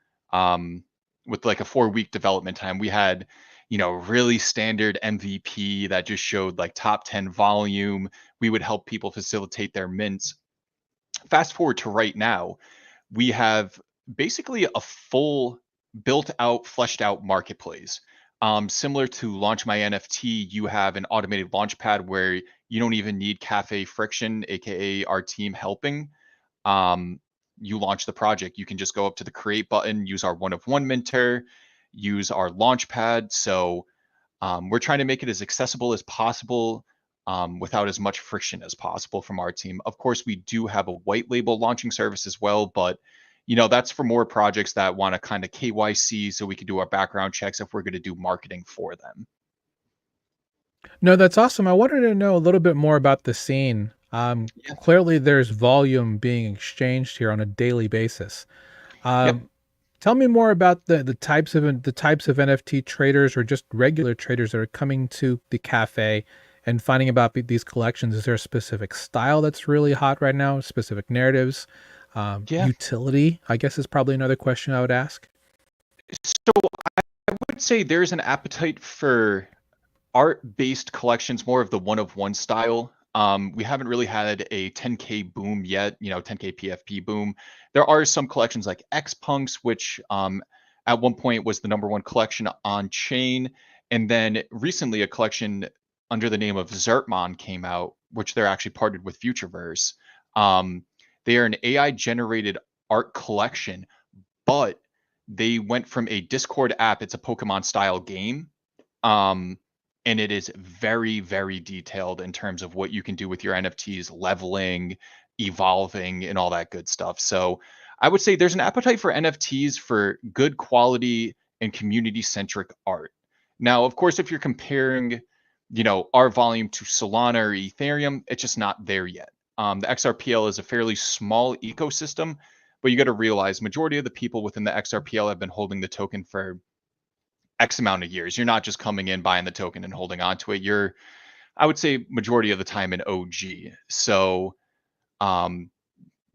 With like a 4 week development time, we had, really standard MVP that just showed like top 10 volume. We would help people facilitate their mints. Fast forward to right now, we have basically a full built out, fleshed out marketplace. Similar to Launch My NFT, you have an automated launch pad where you don't even need cafe friction, aka our team helping. Um, you launch the project. You can just go up to the create button, use our one of one minter, use our launch pad. So we're trying to make it as accessible as possible without as much friction as possible from our team. Of course, we do have a white label launching service as well, but that's for more projects that want to kind of KYC so we can do our background checks if we're going to do marketing for them. No, that's awesome. I wanted to know a little bit more about the scene. Yeah. Clearly, there's volume being exchanged here on a daily basis. Yep. Um, Tell me more about the types of NFT traders or just regular traders that are coming to the cafe and finding about these collections. Is there a specific style that's really hot right now? Specific narratives, Yeah. utility? I guess is probably another question I would ask. So I would say there's an appetite for art-based collections, more of the one of one style. We haven't really had a 10K boom yet, 10K PFP boom. There are some collections like X Punks, which at one point was the number one collection on chain, and then recently a collection under the name of Zertmon came out, which they're actually partnered with Futureverse. Um, they are an AI generated art collection, but they went from a Discord app. It's a Pokemon style game. Um, and it is very, very detailed in terms of what you can do with your NFTs, leveling, evolving, and all that good stuff. So I would say there's an appetite for NFTs for good quality and community centric art. Now, of course, if you're comparing, our volume to Solana or Ethereum, it's just not there yet. The XRPL is a fairly small ecosystem, but you got to realize majority of the people within the XRPL have been holding the token for X amount of years. You're not just coming in, buying the token and holding on to it. You're, I would say, majority of the time an OG. So um,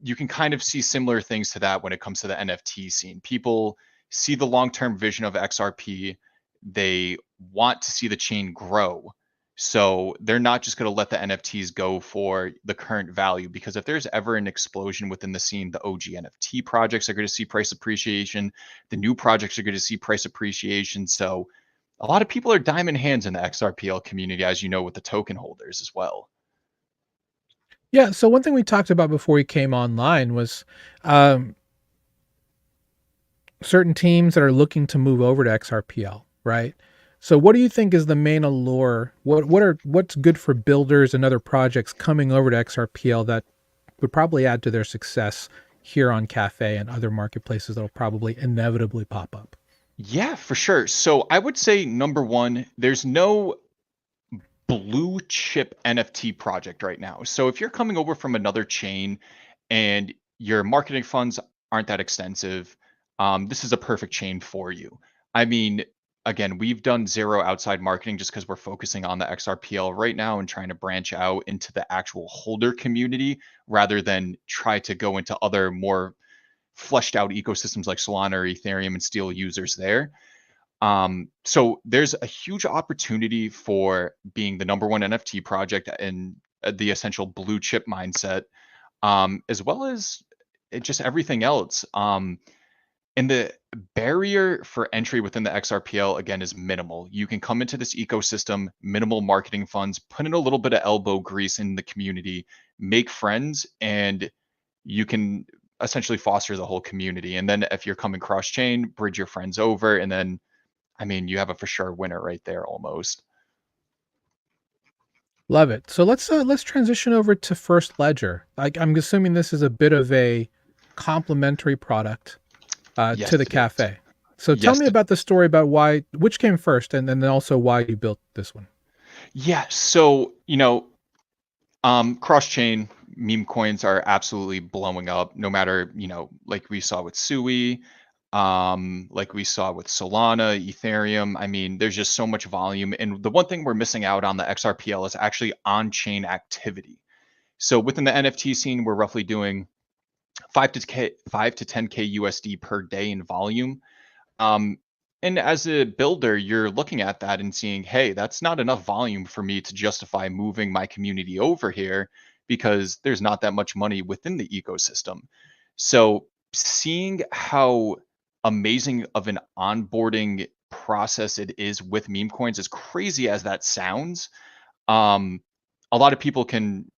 you can kind of see similar things to that when it comes to the NFT scene. People see the long-term vision of XRP. They want to see the chain grow. So they're not just going to let the NFTs go for the current value, because if there's ever an explosion within the scene, the OG NFT projects are going to see price appreciation. The new projects are going to see price appreciation. So a lot of people are diamond hands in the XRPL community, as you know, with the token holders as well. Yeah. So one thing we talked about before we came online was um, certain teams that are looking to move over to XRPL, right? So what do you think is the main allure? What's good for builders and other projects coming over to XRPL that would probably add to their success here on Cafe and other marketplaces that'll probably inevitably pop up? Yeah, for sure. So I would say number one, there's no blue chip NFT project right now. So if you're coming over from another chain and your marketing funds aren't that extensive, this is a perfect chain for you. I mean, again, we've done zero outside marketing just because we're focusing on the XRPL right now and trying to branch out into the actual holder community rather than try to go into other more fleshed out ecosystems like Solana or Ethereum and steal users there. So there's a huge opportunity for being the number one NFT project and the essential blue chip mindset, as well as just everything else. And the barrier for entry within the XRPL again is minimal. You can come into this ecosystem, minimal marketing funds, put in a little bit of elbow grease in the community, make friends, and you can essentially foster the whole community. And then if you're coming cross chain, bridge your friends over, and then I mean, you have a for sure winner right there almost. Love it. So let's transition over to First Ledger. I'm assuming this is a bit of a complementary product Yes, to the it is. cafe. So tell Yes. me about the story about which came first, and then also why you built this one. Yeah. So, cross chain meme coins are absolutely blowing up, no matter, like we saw with Sui, like we saw with Solana, Ethereum. I mean, there's just so much volume. And the one thing we're missing out on the XRPL is actually on chain activity. So within the NFT scene, we're roughly doing 5 to 10K USD per day in volume. Um, and as a builder, you're looking at that and seeing, hey, that's not enough volume for me to justify moving my community over here because there's not that much money within the ecosystem. So seeing how amazing of an onboarding process it is with meme coins, as crazy as that sounds, um, a lot of people can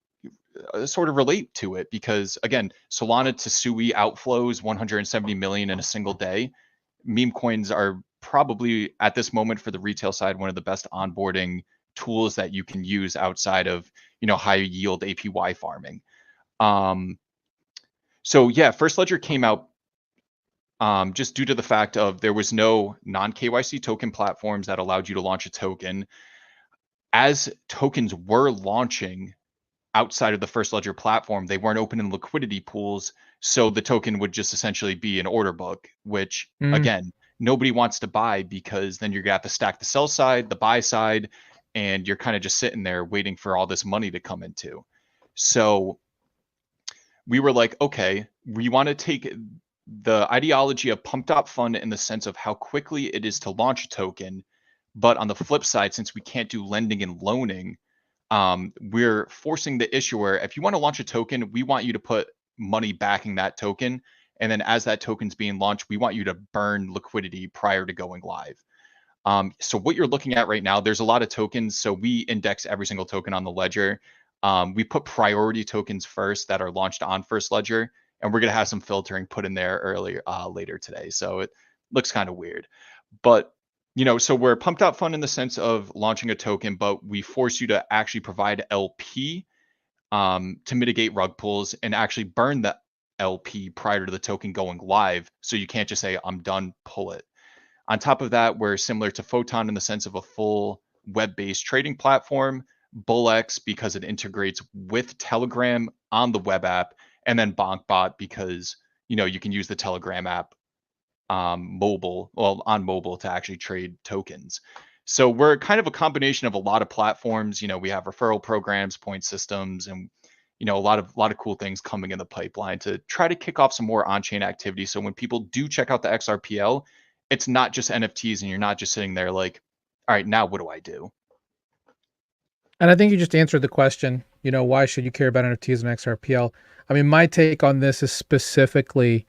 sort of relate to it because again, Solana to Sui outflows 170 million in a single day. Meme coins are probably at this moment for the retail side one of the best onboarding tools that you can use outside of high yield APY farming. Um, so yeah, First Ledger came out just due to the fact of there was no non KYC token platforms that allowed you to launch a token. As tokens were launching, outside of the First Ledger platform, they weren't open in liquidity pools. So the token would just essentially be an order book, which Mm, again, nobody wants to buy because then you're going to have to stack the sell side, the buy side, and you're kind of just sitting there waiting for all this money to come into. So we were like, okay, we want to take the ideology of pumped up fund in the sense of how quickly it is to launch a token. But on the flip side, since we can't do lending and loaning, we're forcing the issuer, if you want to launch a token, we want you to put money backing that token. And then as that token's being launched, we want you to burn liquidity prior to going live. So what you're looking at right now, there's a lot of tokens. So we index every single token on the ledger. We put priority tokens first that are launched on First Ledger, and we're gonna have some filtering put in there later today. So it looks kind of weird, but so we're pumped out fun in the sense of launching a token, but we force you to actually provide LP to mitigate rug pulls and actually burn the LP prior to the token going live. So you can't just say I'm done, pull it. On top of that, we're similar to Photon in the sense of a full web-based trading platform, BullX because it integrates with Telegram on the web app, and then BonkBot because you can use the Telegram app on mobile to actually trade tokens. So we're kind of a combination of a lot of platforms. We have referral programs, point systems, and a lot of cool things coming in the pipeline to try to kick off some more on-chain activity. So when people do check out the XRPL, it's not just NFTs, and you're not just sitting there like, all right, now what do I do? And I think you just answered the question, why should you care about NFTs and XRPL? I mean, my take on this is specifically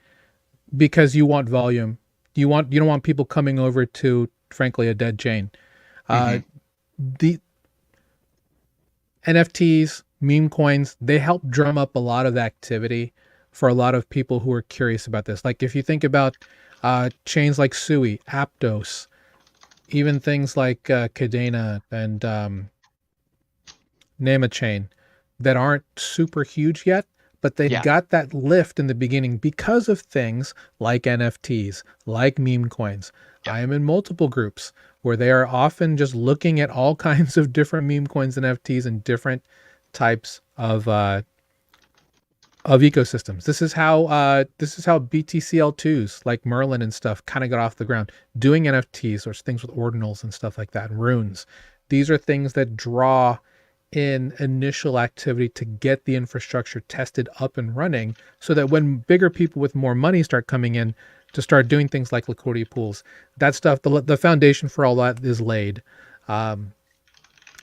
because you want volume. You don't want people coming over to, frankly, a dead chain. Hmm. The NFTs, meme coins, they help drum up a lot of activity for a lot of people who are curious about this. Like if you think about chains like Sui, Aptos, even things like Cadena and name a chain that aren't super huge yet, but they Yeah. got that lift in the beginning because of things like NFTs, like meme coins. Yep. I am in multiple groups where they are often just looking at all kinds of different meme coins and NFTs and different types of ecosystems. This is how BTCL2s like Merlin and stuff kind of got off the ground, doing NFTs or things with ordinals and stuff like that, and runes. These are things that draw in initial activity to get the infrastructure tested up and running so that when bigger people with more money start coming in to start doing things like liquidity pools, that stuff, the foundation for all that is laid. Um,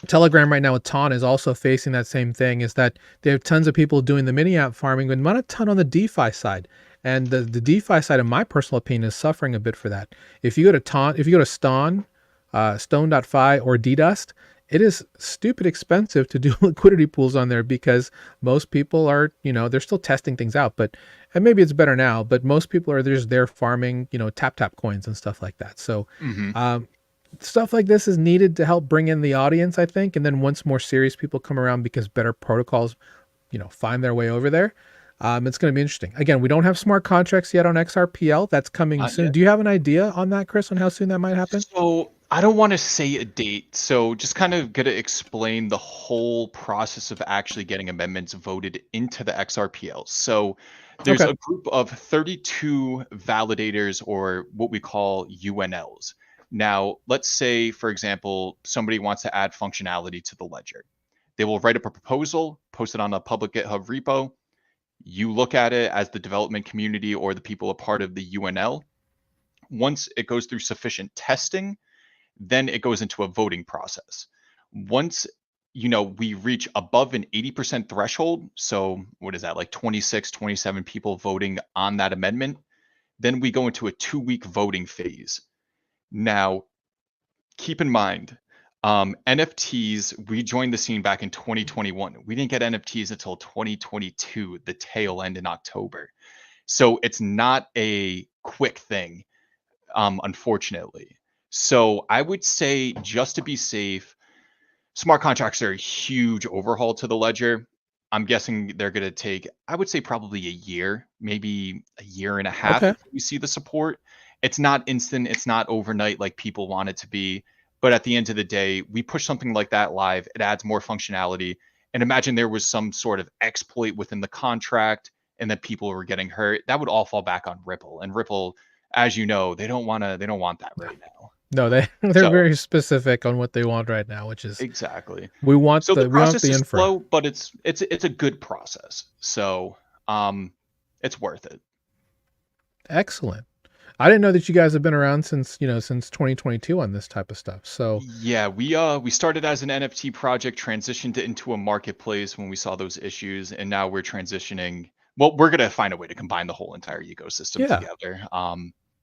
Telegram right now with Ton is also facing that same thing, is that they have tons of people doing the mini app farming, but not a ton on the DeFi side. And the DeFi side, in my personal opinion, is suffering a bit for that. If you go to Stone.fi or DDust, it is stupid expensive to do liquidity pools on there because most people are, they're still testing things out, and maybe it's better now, but most people are just there farming, tap coins and stuff like that. So, Hmm. um, stuff like this is needed to help bring in the audience, I think. And then once more serious people come around because better protocols, find their way over there, it's going to be interesting. Again, we don't have smart contracts yet on XRPL. That's coming Not soon. yet. Do you have an idea on that, Chris, on how soon that might happen? So I don't want to say a date. So just kind of gonna explain the whole process of actually getting amendments voted into the XRPL. So there's Okay. a group of 32 validators, or what we call UNLs. Now, let's say, for example, somebody wants to add functionality to the ledger. They will write up a proposal, post it on a public GitHub repo. You look at it as the development community or the people a part of the UNL. Once it goes through sufficient testing, then it goes into a voting process. Once we reach above an 80% threshold, so what is that, like 26, 27 people voting on that amendment, then we go into a 2-week voting phase. Now, keep in mind, NFTs, we joined the scene back in 2021. We didn't get NFTs until 2022, the tail end in October. So it's not a quick thing, unfortunately. So I would say, just to be safe, smart contracts are a huge overhaul to the ledger. I'm guessing they're going to take, I would say, probably a year, maybe a year and a half Okay. before we see the support. It's not instant, it's not overnight like people want it to be. But at the end of the day, we push something like that live, it adds more functionality. And imagine there was some sort of exploit within the contract and that people were getting hurt. That would all fall back on Ripple. And Ripple, as you know, they don't want that right now. No, they're So very specific on what they want right now, which is exactly. we want So the process the is infra. slow, but it's a good process. So it's worth it. Excellent. I didn't know that you guys have been around since 2022 on this type of stuff. So, Yeah, we started as an NFT project, transitioned it into a marketplace when we saw those issues, and now we're transitioning. Well, we're gonna find a way to combine the whole entire ecosystem yeah. together.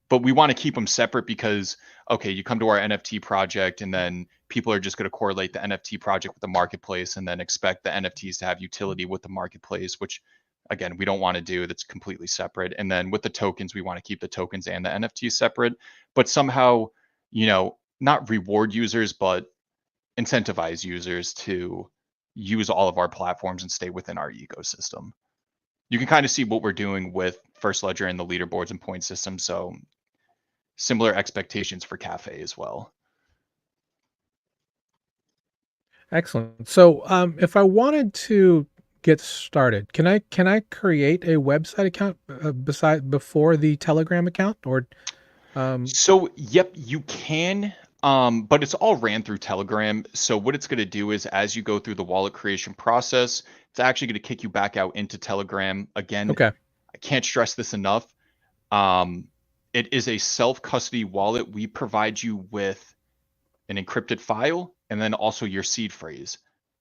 But we want to keep them separate because, okay, you come to our NFT project, and then people are just going to correlate the NFT project with the marketplace, and then expect the NFTs to have utility with the marketplace, which, again, we don't want to do. That's completely separate. And then with the tokens, we want to keep the tokens and the NFTs separate, but somehow, not reward users, but incentivize users to use all of our platforms and stay within our ecosystem. You can kind of see what we're doing with First Ledger and the leaderboards and point system. So similar expectations for Cafe as well. Excellent. So, if I wanted to get started, can I create a website account before the Telegram account, or um, So, yep, you can, but it's all ran through Telegram. So what it's going to do is, as you go through the wallet creation process, it's actually going to kick you back out into Telegram again. okay, I can't stress this enough. Um, it is a self-custody wallet. We provide you with an encrypted file and then also your seed phrase.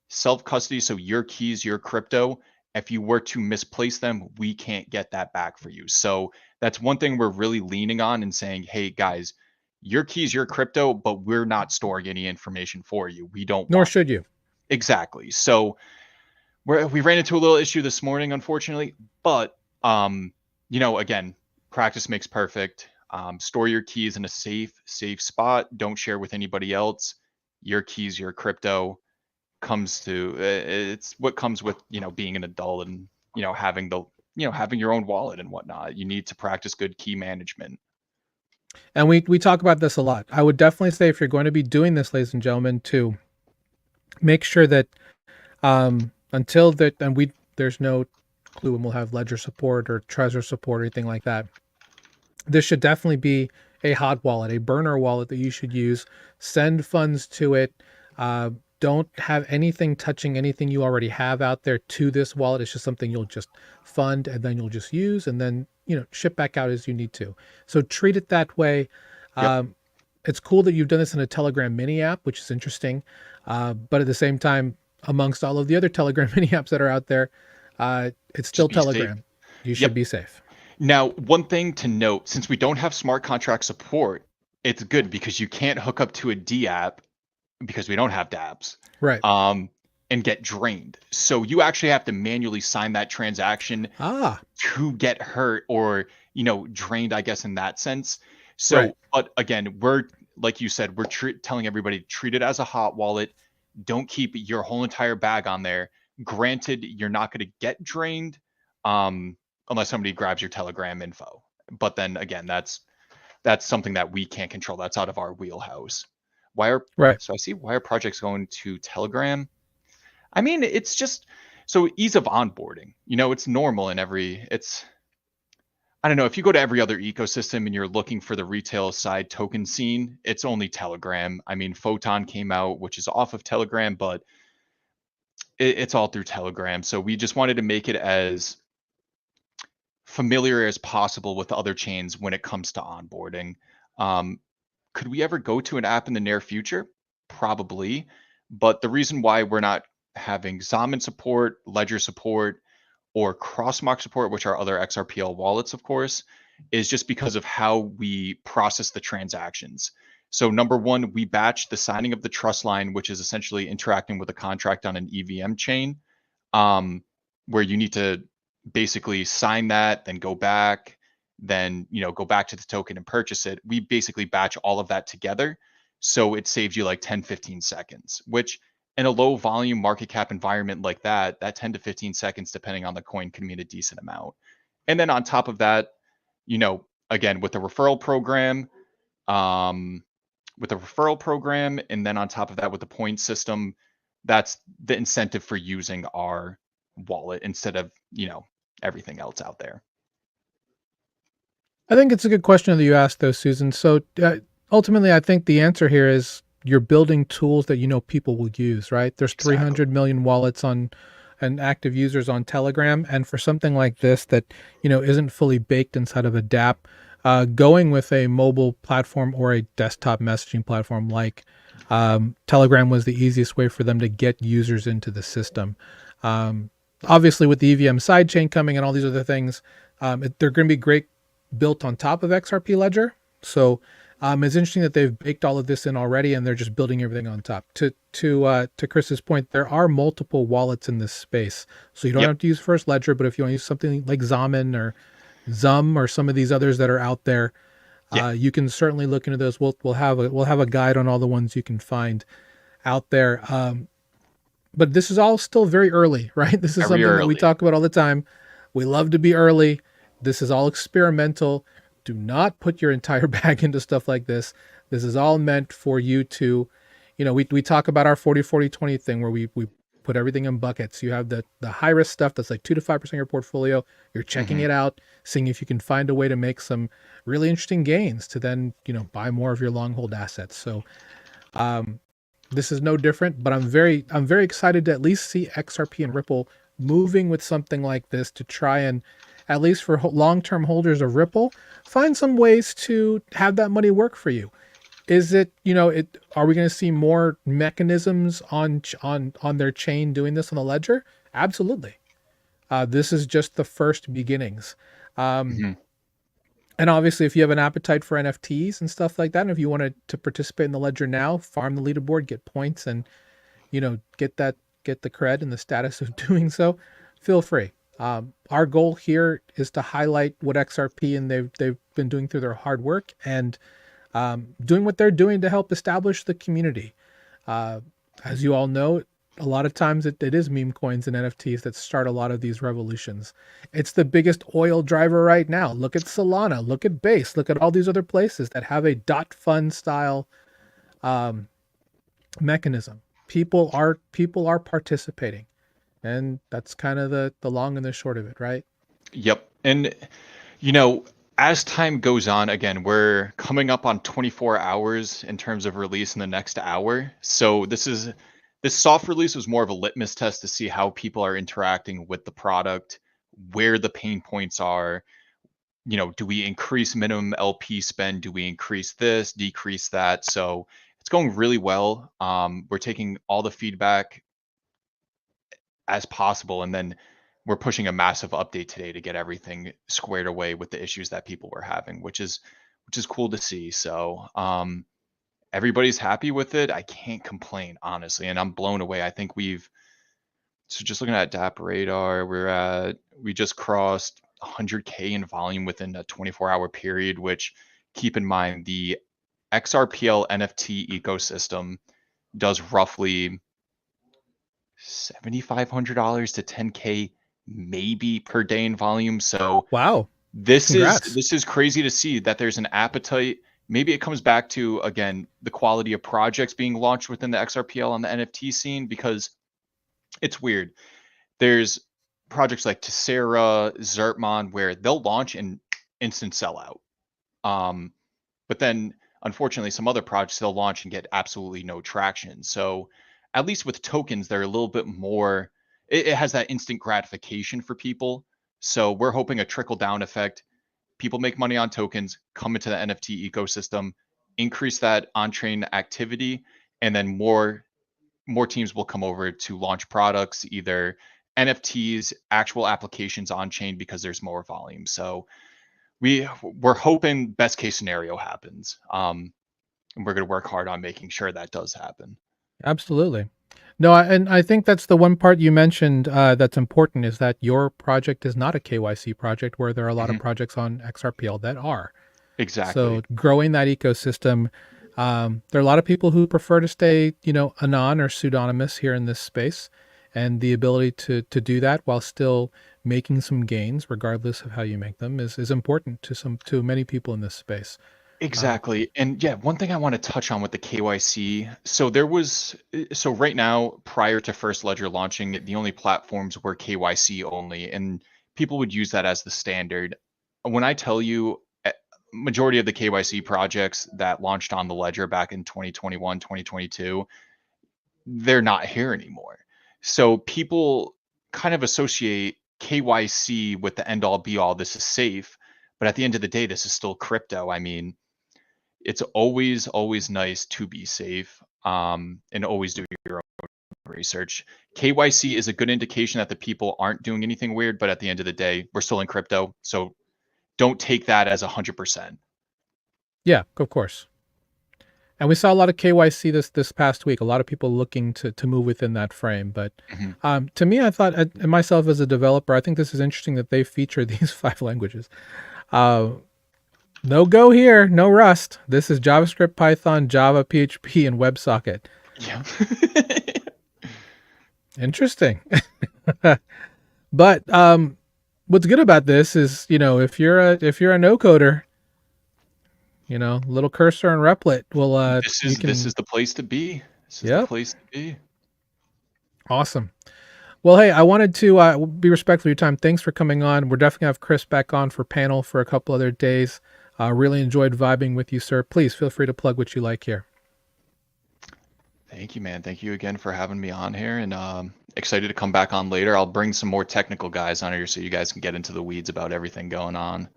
Self-custody, so your keys, your crypto, if you were to misplace them, we can't get that back for you. So that's one thing we're really leaning on and saying, hey guys, your keys, your crypto, but we're not storing any information for you. We don't nor want should you. exactly. So we ran into a little issue this morning, unfortunately, but again, practice makes perfect. Store your keys in a safe spot. Don't share with anybody else. Your keys, your crypto comes to it's what comes with being an adult and having the having your own wallet and whatnot. You need to practice good key management. And we talk about this a lot. I would definitely say, if you're going to be doing this, ladies and gentlemen, to make sure that until that, and we there's no clue when we'll have ledger support or Trezor support or anything like that. This should definitely be a hot wallet, a burner wallet that you should use. Send funds to it. Don't have anything touching anything you already have out there to this wallet. It's just something you'll just fund and then you'll just use and then ship back out as you need to. So treat it that way. Yep. It's cool that you've done this in a Telegram mini app, which is interesting. But at the same time, amongst all of the other Telegram mini apps that are out there, it's still Just be safe. Telegram. You should Yep. be safe. Now, one thing to note, since we don't have smart contract support, it's good because you can't hook up to a D app because we don't have dApps, Right. and get drained. So you actually have to manually sign that transaction to get hurt or, drained, I guess, in that sense. So, Right. but again, we're, like you said, we're telling everybody, treat it as a hot wallet. Don't keep your whole entire bag on there. Granted, you're not going to get drained unless somebody grabs your Telegram info. But then again, that's something that we can't control. That's out of our wheelhouse. Right. So I see why are projects going to Telegram? I mean, it's just so ease of onboarding. It's normal in I don't know, if you go to every other ecosystem and you're looking for the retail side token scene, it's only Telegram. I mean, Photon came out, which is off of Telegram, but it's all through Telegram. So we just wanted to make it as familiar as possible with other chains when it comes to onboarding. Could we ever go to an app in the near future? Probably. But the reason why we're not having Zaman support, Ledger support, or Crossmark support, which are other XRPL wallets, of course, is just because of how we process the transactions. So number one, we batch the signing of the trust line, which is essentially interacting with a contract on an EVM chain, where you need to basically sign that, then go back, then go back to the token and purchase it. We basically batch all of that together. So it saves you like 10, 15 seconds, which in a low volume market cap environment like that 10 to 15 seconds, depending on the coin, can mean a decent amount. And then on top of that, again, with the referral program, and then on top of that with the point system, that's the incentive for using our wallet instead of, everything else out there. I think it's a good question that you asked, though, Susan. So ultimately, I think the answer here is you're building tools that people will use, right? There's 300 million wallets and active users on Telegram, and for something like this that isn't fully baked inside of a dApp, going with a mobile platform or a desktop messaging platform like Telegram was the easiest way for them to get users into the system. Obviously, with the EVM sidechain coming and all these other things, they're going to be great built on top of XRP Ledger. So it's interesting that they've baked all of this in already, and they're just building everything on top. To Chris's point, there are multiple wallets in this space, so you don't have to use First Ledger. But if you want to use something like Zaman or Zum or some of these others that are out there, you can certainly look into those. We'll have a guide on all the ones you can find out there. But this is all still very early, right? This is something that we talk about all the time. We love to be early. This is all experimental. do not put your entire bag into stuff like this. This is all meant for you to, we talk about our 40-40-20 thing where we put everything in buckets. You have the high risk stuff that's like 2 to 5% of your portfolio. You're checking Mhm. it out, seeing if you can find a way to make some really interesting gains to then, buy more of your long hold assets. So this is no different, but I'm very excited to at least see XRP and Ripple moving with something like this to try and, at least for long-term holders of Ripple, find some ways to have that money work for you. Is it, are we going to see more mechanisms on their chain doing this on the ledger? Absolutely. This is just the first beginnings. Mhm. And obviously, if you have an appetite for NFTs and stuff like that, and if you wanted to participate in the ledger now, farm the leaderboard, get points, and get the cred and the status of doing so, feel free. Our goal here is to highlight what XRP and they've been doing through their hard work and doing what they're doing to help establish the community. As you all know, a lot of times it is meme coins and NFTs that start a lot of these revolutions. It's the biggest oil driver right now. Look at Solana, look at Base, look at all these other places that have a dot fund style mechanism. People are participating, and that's kind of the long and the short of it, right? Yep. And as time goes on, again, we're coming up on 24 hours in terms of release in the next hour. So this soft release was more of a litmus test to see how people are interacting with the product, where the pain points are. Do we increase minimum LP spend? Do we increase this, decrease that? So it's going really well. We're taking all the feedback as possible, and then we're pushing a massive update today to get everything squared away with the issues that people were having, which is cool to see. So everybody's happy with it. I can't complain, honestly, and I'm blown away. I think just looking at DAP radar, we just crossed 100K in volume within a 24-hour period, which, keep in mind, the XRPL NFT ecosystem does roughly $7,500 to 10K maybe per day in volume. So Wow. this is Congrats. this is crazy to see that there's an appetite. Maybe it comes back to, again, the quality of projects being launched within the XRPL on the NFT scene, because it's weird. There's projects like Tessera, Zertmon, where they'll launch and instant sellout. But then, unfortunately, some other projects they'll launch and get absolutely no traction. So at least with tokens, they're a little bit more. It has that instant gratification for people. So we're hoping a trickle down effect. People make money on tokens, come into the NFT ecosystem, increase that on-chain activity, and then more teams will come over to launch products, either NFTs, actual applications on chain, because there's more volume. So we're hoping best case scenario happens. And we're going to work hard on making sure that does happen. Absolutely. No, and I think that's the one part you mentioned that's important, is that your project is not a KYC project, where there are a lot of Mhm. projects on XRPL that are. Exactly. So growing that ecosystem, there are a lot of people who prefer to stay, anon or pseudonymous here in this space, and the ability to do that while still making some gains, regardless of how you make them, is important to many people in this space. Uh, Exactly. And yeah, one thing I want to touch on with the KYC. So right now, prior to First Ledger launching, the only platforms were KYC only, and people would use that as the standard. When I tell you, majority of the KYC projects that launched on the ledger back in 2021, 2022, they're not here anymore. So people kind of associate KYC with the end all be all. This is safe, but at the end of the day, this is still crypto. I mean, it's always nice to be safe, and always do your own research. KYC is a good indication that the people aren't doing anything weird, but at the end of the day, we're still in crypto, so don't take that as 100%. yeah, of course. And we saw a lot of KYC this past week. A lot of people looking to move within that frame. But Mhm. to me, I thought, and myself as a developer, I think this is interesting that they feature these 5 languages. Uh, no Go here, no Rust. This is JavaScript, Python, Java, PHP, and WebSocket. Yeah. Interesting. But what's good about this is, if you're a no coder, You know, little cursor and replit will This is the place to be. This is the Yep. place to be. Awesome. Well, hey, I wanted to be respectful of your time. Thanks for coming on. We're definitely gonna have Chris back on for panel for a couple other days. Really enjoyed vibing with you, sir. Please feel free to plug what you like here. Thank you, man. Thank you again for having me on here, and excited to come back on later. I'll bring some more technical guys on here so you guys can get into the weeds about everything going on.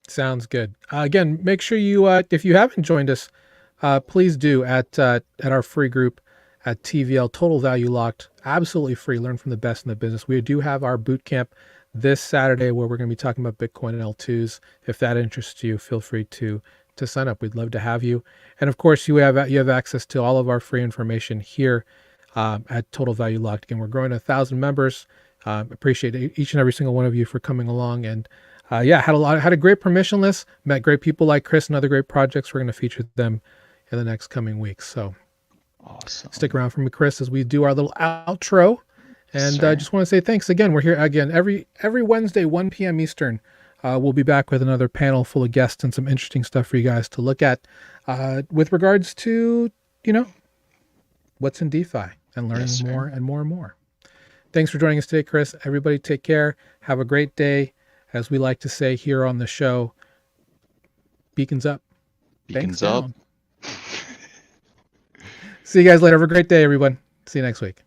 Sounds good. Again, make sure you, if you haven't joined us, please do at our free group at TVL, Total Value Locked, absolutely free. Learn from the best in the business. We do have our boot camp this Saturday where we're going to be talking about Bitcoin and L2s. If that interests you, feel free to sign up. We'd love to have you. And of course, you have access to all of our free information here at Total Value Locked. Again, we're growing to 1,000 members. Appreciate each and every single one of you for coming along. And had a great permissionless, met great people like Chris and other great projects. We're going to feature them in the next coming weeks. So awesome. Stick around for me, Chris, as we do our little outro. And I just want to say thanks again. We're here again every Wednesday, 1 p.m. Eastern. We'll be back with another panel full of guests and some interesting stuff for you guys to look at with regards to, what's in DeFi and learning more and more and more. Thanks for joining us today, Chris. Everybody take care. Have a great day. As we like to say here on the show, beacons up. Beacons up. See you guys later. Have a great day, everyone. See you next week.